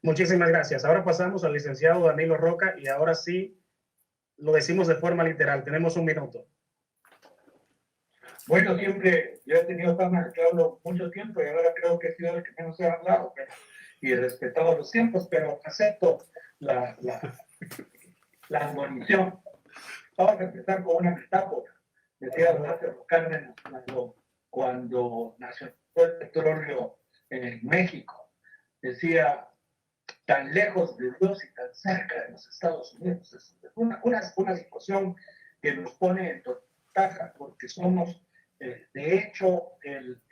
Muchísimas gracias. Ahora pasamos al licenciado Danilo Roca y ahora sí lo decimos de forma literal. Tenemos 1 minuto. Bueno, siempre yo he tenido fama que hablo mucho tiempo y ahora creo que he sido el que menos he hablado y respetado los tiempos, pero acepto la admonición. Vamos a empezar con una metáfora. Decía Lázaro Cárdenas cuando nació el petróleo en México. Decía, tan lejos de Dios y tan cerca de los Estados Unidos. Es una situación que nos pone en desventaja porque somos, de hecho, el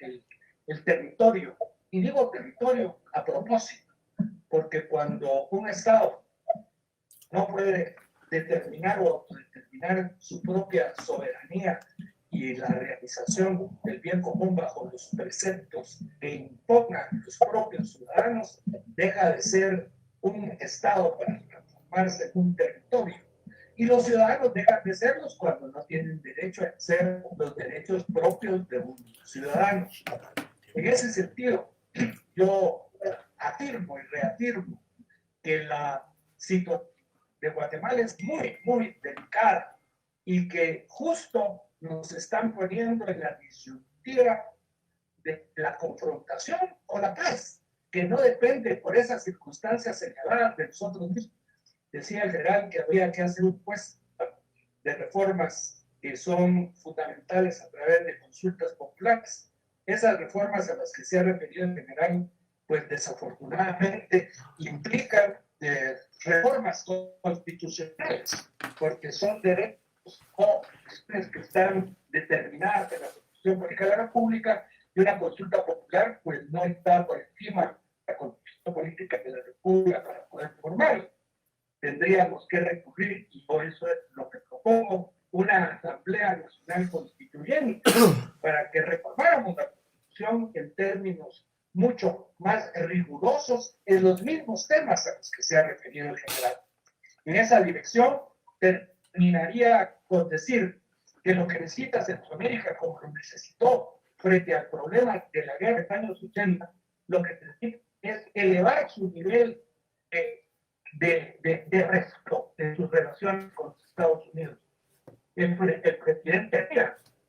territorio. Y digo territorio a propósito, porque cuando un Estado no puede determinar o autodeterminar su propia soberanía y la realización del bien común bajo los preceptos que impongan los propios ciudadanos, deja de ser un Estado para transformarse en un territorio. Y los ciudadanos dejan de serlos cuando no tienen derecho a ejercer los derechos propios de un ciudadano. En ese sentido, yo afirmo y reafirmo que la situación de Guatemala es muy, muy delicada y que justo nos están poniendo en la disyuntiva de la confrontación o la paz, que no depende por esas circunstancias señaladas de nosotros mismos. Decía el general que había que hacer un puesto de reformas que son fundamentales a través de consultas populares. Esas reformas a las que se ha referido el general, pues desafortunadamente implican reformas constitucionales, porque son derechos o que están determinadas en la Constitución Política de la República, y una consulta popular pues no está por encima de la Constitución Política de la República para poder formar. Tendríamos que recurrir, y por eso es lo que propongo, una Asamblea Nacional Constituyente para que reformáramos la Constitución en términos mucho más rigurosos en los mismos temas a los que se ha referido el general. En esa dirección terminaría con decir que lo que necesita Centroamérica, como lo necesitó frente al problema de la guerra de los años 80, lo que necesita es elevar su nivel de respeto de sus relaciones con los Estados Unidos. El presidente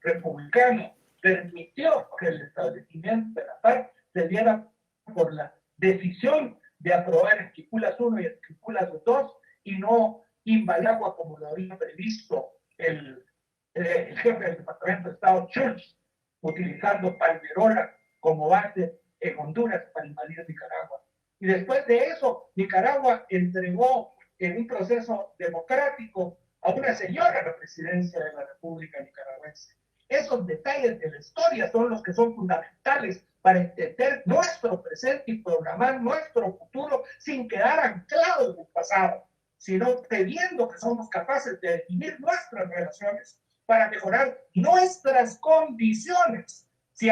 republicano permitió que el establecimiento de la paz se diera por la decisión de aprobar Esquipulas 1 y Esquipulas 2 y no Imbalagua como lo había previsto el jefe del Departamento de Estado Church, utilizando Palmerola como base en Honduras para invadir Nicaragua. Y después de eso, Nicaragua entregó en un proceso democrático a una señora a la presidencia de la República Nicaragüense. Esos detalles de la historia son los que son fundamentales para entender nuestro presente y programar nuestro futuro sin quedar anclados en el pasado. sino creyendo que somos capaces de definir nuestras relaciones para mejorar nuestras condiciones. Si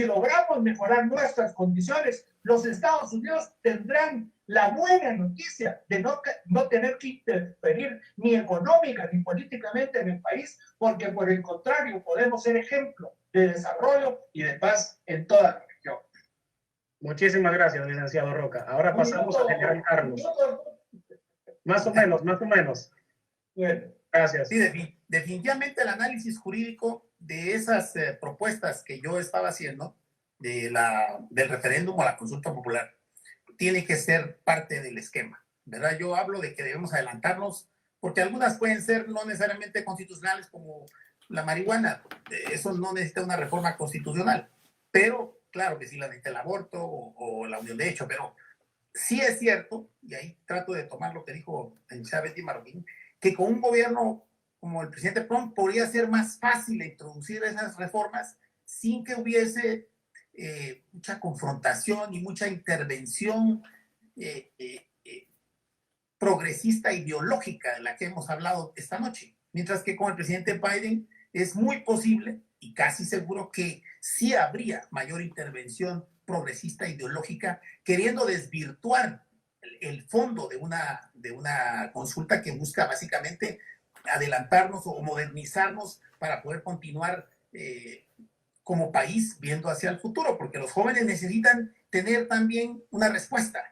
logramos mejorar nuestras condiciones, los Estados Unidos tendrán la buena noticia de no tener que interferir ni económica ni políticamente en el país, porque por el contrario podemos ser ejemplo de desarrollo y de paz en toda la región. Muchísimas gracias, licenciado Roca. Ahora pasamos al general Carlos. Más o menos. Bueno. Gracias. Sí, definitivamente el análisis jurídico de esas propuestas que yo estaba haciendo, del referéndum o la consulta popular, tiene que ser parte del esquema, ¿verdad? Yo hablo de que debemos adelantarnos, porque algunas pueden ser no necesariamente constitucionales, como la marihuana. Eso no necesita una reforma constitucional, pero claro que sí la necesita el aborto o la unión de hecho, pero sí es cierto, y ahí trato de tomar lo que dijo Chávez y Marroquín, que con un gobierno como el presidente Trump podría ser más fácil introducir esas reformas sin que hubiese mucha confrontación y mucha intervención progresista ideológica de la que hemos hablado esta noche. Mientras que con el presidente Biden es muy posible y casi seguro que sí habría mayor intervención progresista ideológica, queriendo desvirtuar el fondo de una consulta que busca básicamente adelantarnos o modernizarnos para poder continuar como país viendo hacia el futuro, porque los jóvenes necesitan tener también una respuesta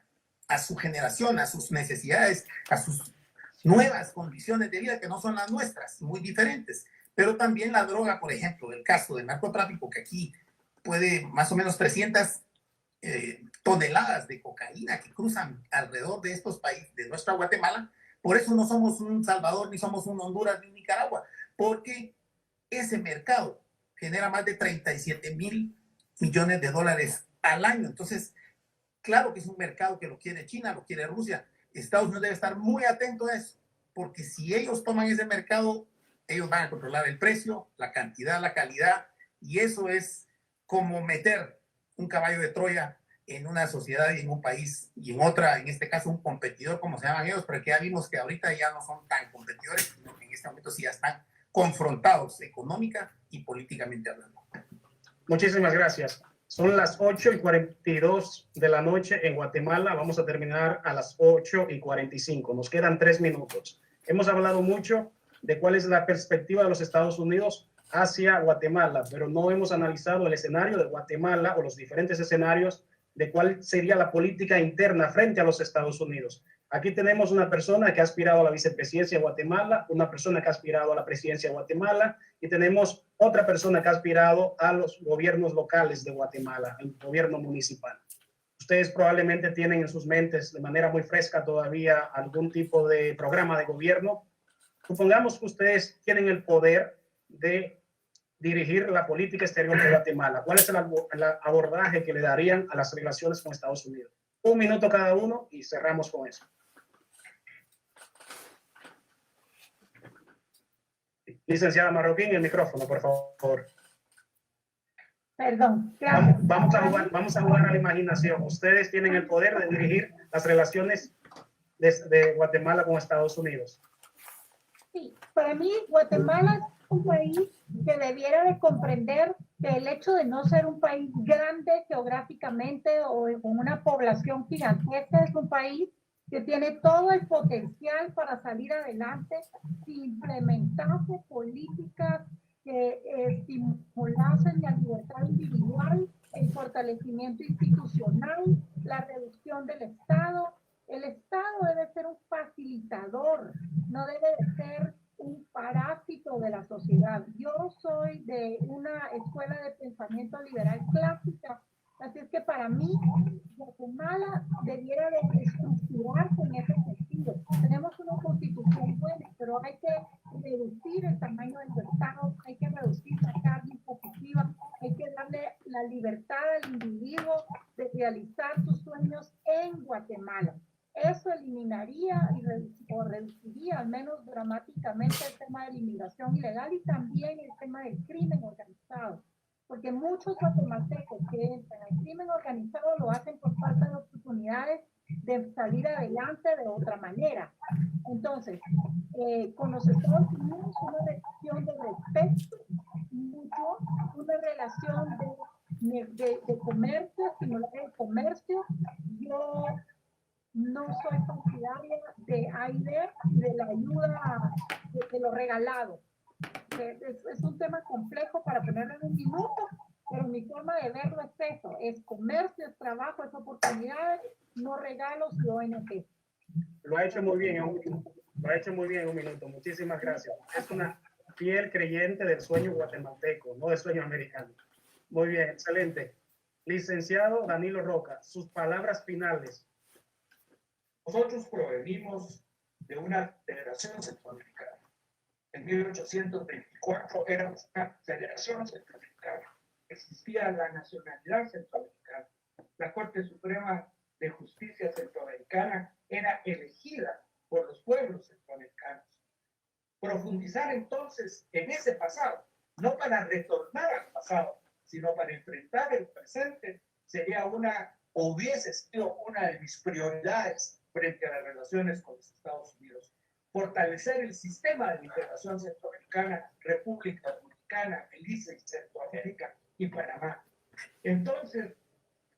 a su generación, a sus necesidades, a sus nuevas condiciones de vida que no son las nuestras, muy diferentes. Pero también la droga, por ejemplo, el caso del narcotráfico, que aquí puede más o menos 300 toneladas de cocaína que cruzan alrededor de estos países, de nuestra Guatemala. Por eso no somos un Salvador, ni somos un Honduras, ni un Nicaragua, porque ese mercado genera más de 37 mil millones de dólares al año. Entonces, claro que es un mercado que lo quiere China, lo quiere Rusia. Estados Unidos debe estar muy atento a eso, porque si ellos toman ese mercado, ellos van a controlar el precio, la cantidad, la calidad, y eso es como meter un caballo de Troya en una sociedad y en un país y en otra, en este caso un competidor, como se llaman ellos, pero que ya vimos que ahorita ya no son tan competidores, sino que en este momento sí ya están confrontados económica y políticamente hablando. Muchísimas gracias. Son las 8:42 de la noche en Guatemala. Vamos a terminar a las 8:45. Nos quedan 3 minutos. Hemos hablado mucho de cuál es la perspectiva de los Estados Unidos hacia Guatemala, pero no hemos analizado el escenario de Guatemala o los diferentes escenarios de cuál sería la política interna frente a los Estados Unidos. Aquí tenemos una persona que ha aspirado a la vicepresidencia de Guatemala, una persona que ha aspirado a la presidencia de Guatemala y tenemos otra persona que ha aspirado a los gobiernos locales de Guatemala, el gobierno municipal. Ustedes probablemente tienen en sus mentes de manera muy fresca todavía algún tipo de programa de gobierno. Supongamos que ustedes tienen el poder de dirigir la política exterior de Guatemala. ¿Cuál es el abordaje que le darían a las relaciones con Estados Unidos? 1 minuto cada uno y cerramos con eso. Licenciada Marroquín, el micrófono, por favor. Perdón. Gracias. Vamos a jugar a la imaginación. Ustedes tienen el poder de dirigir las relaciones de Guatemala con Estados Unidos. Sí, para mí Guatemala es un país que debiera de comprender que el hecho de no ser un país grande geográficamente o con una población gigantesca es un país que tiene todo el potencial para salir adelante si implementase políticas que estimulasen la libertad individual, el fortalecimiento institucional, la reducción del Estado. El Estado debe ser un facilitador, no debe de ser un parásito de la sociedad. Yo soy de una escuela de pensamiento liberal clásica, así es que para mí Guatemala debiera de estructurarse en ese sentido. Tenemos una constitución buena, pero hay que reducir el tamaño del Estado, hay que reducir la carga impositiva, hay que darle la libertad al individuo de realizar sus sueños en Guatemala. Eso eliminaría o reduciría al menos dramáticamente el tema de la inmigración ilegal y también el tema del crimen organizado. Porque muchos guatemaltecos que entran al crimen organizado lo hacen por falta de oportunidades de salir adelante de otra manera. Entonces, con los Estados Unidos, una relación de respeto mutuo, una relación de comercio, estimular el comercio. Yo no soy partidaria de AIDER, de la ayuda de lo regalado. Es un tema complejo para ponerlo en un minuto, pero mi forma de verlo es eso, es comercio, es trabajo, es oportunidades, no regalos y ONG. Lo ha hecho muy bien en un minuto. Lo ha hecho muy bien en un minuto. Muchísimas gracias. Es una fiel creyente del sueño guatemalteco, no del sueño americano. Muy bien, excelente. Licenciado Danilo Roca, sus palabras finales. Nosotros provenimos de una federación centroamericana. En 1824 éramos una federación centroamericana. Existía la nacionalidad centroamericana. La Corte Suprema de Justicia centroamericana era elegida por los pueblos centroamericanos. Profundizar entonces en ese pasado, no para retornar al pasado, sino para enfrentar el presente, hubiese sido una de mis prioridades frente a las relaciones con los Estados Unidos. Fortalecer el sistema de integración centroamericana, República Dominicana, Belice y Centroamérica y Panamá. Entonces,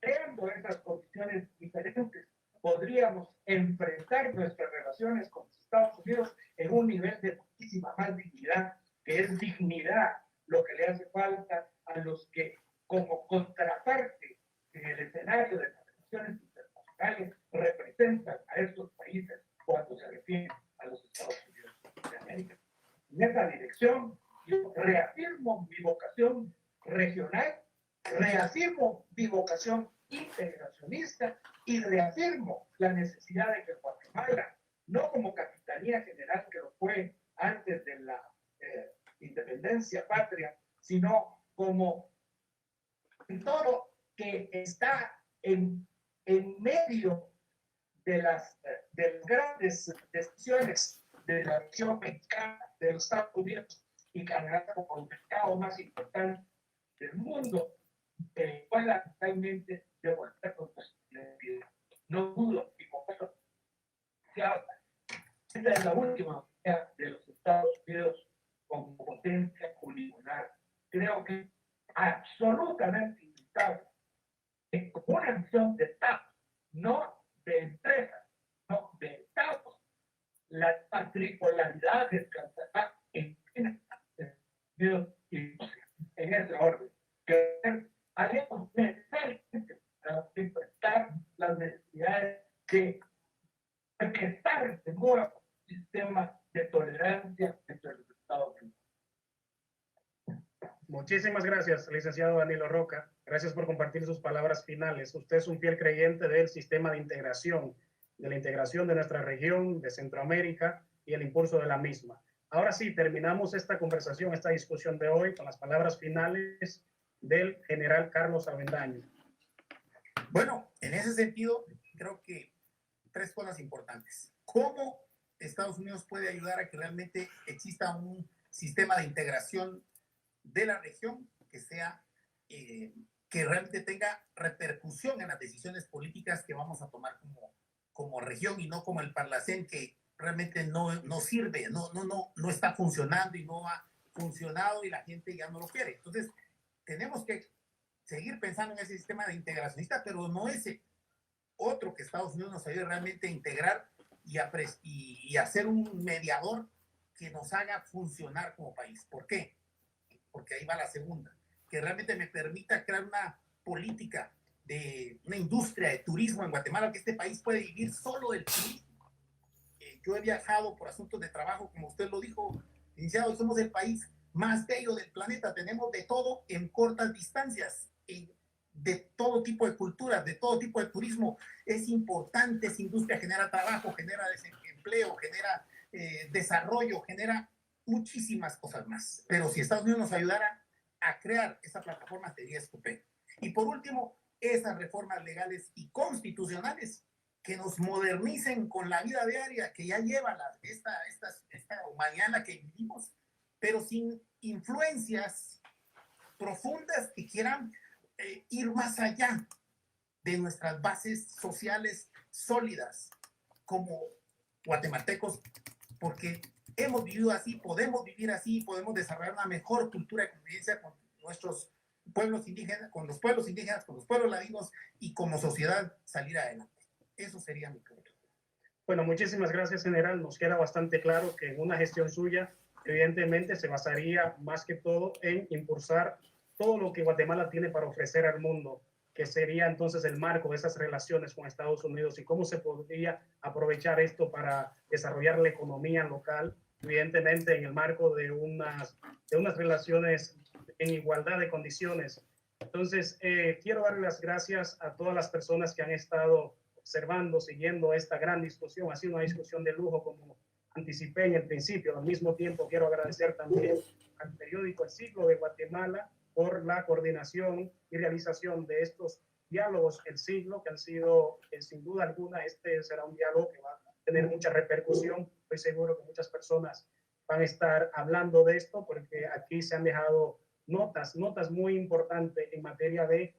creando esas condiciones diferentes, podríamos enfrentar nuestras relaciones con los Estados Unidos en un nivel de muchísima más dignidad, que es dignidad lo que le hace falta a los que, como contraparte en el escenario de las relaciones internacionales, representan a estos países cuando se refieren a los Estados Unidos de América. En esa dirección, yo reafirmo mi vocación regional, reafirmo mi vocación integracionista y reafirmo la necesidad de que Guatemala, no como capitanía general que lo fue antes de la independencia patria, sino como todo que está en medio de las grandes decisiones de la región mexicana, de los Estados Unidos y Canadá como el mercado más importante del mundo, que pueda totalmente devolver con nuestra identidad. No dudo, y con eso se habla. Esta es la última de los Estados Unidos como potencia unipolar. Creo que es absolutamente inevitable que con una visión de Estado, no de empresas, no de Estados, la tripolaridad descansará en Estados Unidos y en ese orden. Que haremos necesariamente para enfrentar las necesidades de orquestar de nuevo un sistema de tolerancia entre los Estados Unidos. Muchísimas gracias, licenciado Danilo Roca. Gracias por compartir sus palabras finales. Usted es un fiel creyente del sistema de integración, de la integración de nuestra región, de Centroamérica y el impulso de la misma. Ahora sí, terminamos esta conversación, esta discusión de hoy con las palabras finales del general Carlos Avendaño. Bueno, en ese sentido, creo que tres cosas importantes. ¿Cómo Estados Unidos puede ayudar a que realmente exista un sistema de integración de la región que sea, que realmente tenga repercusión en las decisiones políticas que vamos a tomar como región y no como el Parlacén, que realmente no sirve, no está funcionando y no ha funcionado y la gente ya no lo quiere? Entonces, tenemos que seguir pensando en ese sistema de integracionista, pero no ese otro que Estados Unidos nos ayude realmente a integrar y a ser un mediador que nos haga funcionar como país. ¿Por qué? Porque ahí va la segunda, que realmente me permita crear una política de una industria de turismo en Guatemala, que este país puede vivir solo del turismo. Yo he viajado por asuntos de trabajo, como usted lo dijo, licenciado, somos el país más bello del planeta, tenemos de todo en cortas distancias, de todo tipo de culturas, de todo tipo de turismo. Es importante, esa industria genera trabajo, genera empleo, genera desarrollo, genera muchísimas cosas más. Pero si Estados Unidos nos ayudara a crear esa plataforma, sería estupendo. Y por último, esas reformas legales y constitucionales que nos modernicen con la vida diaria que ya lleva esta humanidad en la que vivimos, pero sin influencias profundas que quieran ir más allá de nuestras bases sociales sólidas como guatemaltecos, porque hemos vivido así, podemos vivir así, podemos desarrollar una mejor cultura de convivencia con nuestros pueblos indígenas, con los pueblos indígenas, con los pueblos ladinos y como sociedad salir adelante. Eso sería mi punto. Bueno, muchísimas gracias, general. Nos queda bastante claro que en una gestión suya, evidentemente, se basaría más que todo en impulsar todo lo que Guatemala tiene para ofrecer al mundo, que sería entonces el marco de esas relaciones con Estados Unidos y cómo se podría aprovechar esto para desarrollar la economía local, evidentemente en el marco de unas relaciones en igualdad de condiciones. Entonces, quiero darle las gracias a todas las personas que han estado observando, siguiendo esta gran discusión. Ha sido una discusión de lujo, como anticipé en el principio. Al mismo tiempo, quiero agradecer también al periódico El Siglo de Guatemala por la coordinación y realización de estos diálogos El Siglo, que han sido, sin duda alguna, este será un diálogo que va a tener mucha repercusión. Estoy seguro que muchas personas van a estar hablando de esto, porque aquí se han dejado notas muy importantes en materia de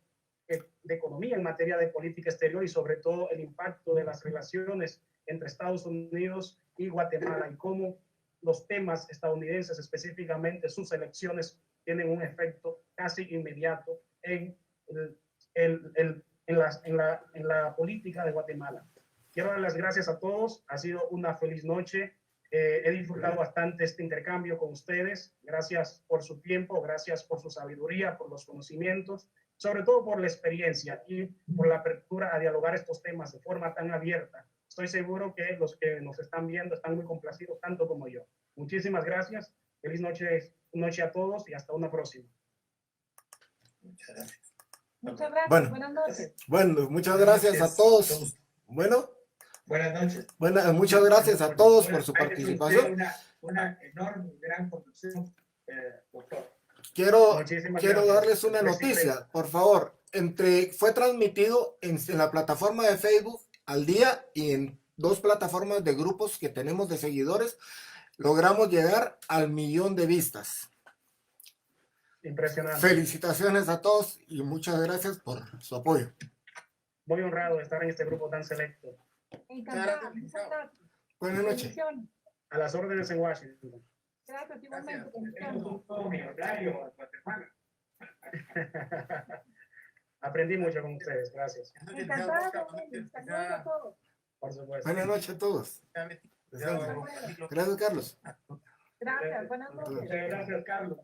economía, en materia de política exterior y sobre todo el impacto de las relaciones entre Estados Unidos y Guatemala y cómo los temas estadounidenses, específicamente sus elecciones, tienen un efecto casi inmediato en la política de Guatemala. Quiero dar las gracias a todos. Ha sido una feliz noche. He disfrutado bastante este intercambio con ustedes. Gracias por su tiempo, gracias por su sabiduría, por los conocimientos, sobre todo por la experiencia y por la apertura a dialogar estos temas de forma tan abierta. Estoy seguro que los que nos están viendo están muy complacidos, tanto como yo. Muchísimas gracias. Feliz noche a todos y hasta una próxima. Muchas gracias. Muchas gracias. Bueno. Buenas noches. Bueno, muchas gracias a todos. Bueno, Buenas noches. muchas gracias a todos por su Hay que participación. una enorme, gran conducción, doctor. Quiero gracias. darles una noticia, por favor. Fue transmitido en la plataforma de Facebook Al Día y en 2 plataformas de grupos que tenemos de seguidores. Logramos llegar al 1,000,000 de vistas. Impresionante. Felicitaciones a todos y muchas gracias por su apoyo. Muy honrado de estar en este grupo tan selecto. Encantada. Muchas gracias. Buenas noches. Bendiciones. A las órdenes en Washington. Gracias igualmente. Tenemos Bendiciones. un todo millonario en Guatemala. Aprendí mucho con ustedes. Gracias. Encantada. Saludos a todos. Por supuesto. Buenas noches a todos. Gracias, Carlos. Gracias. Buenas noches. Muchas gracias, Carlos.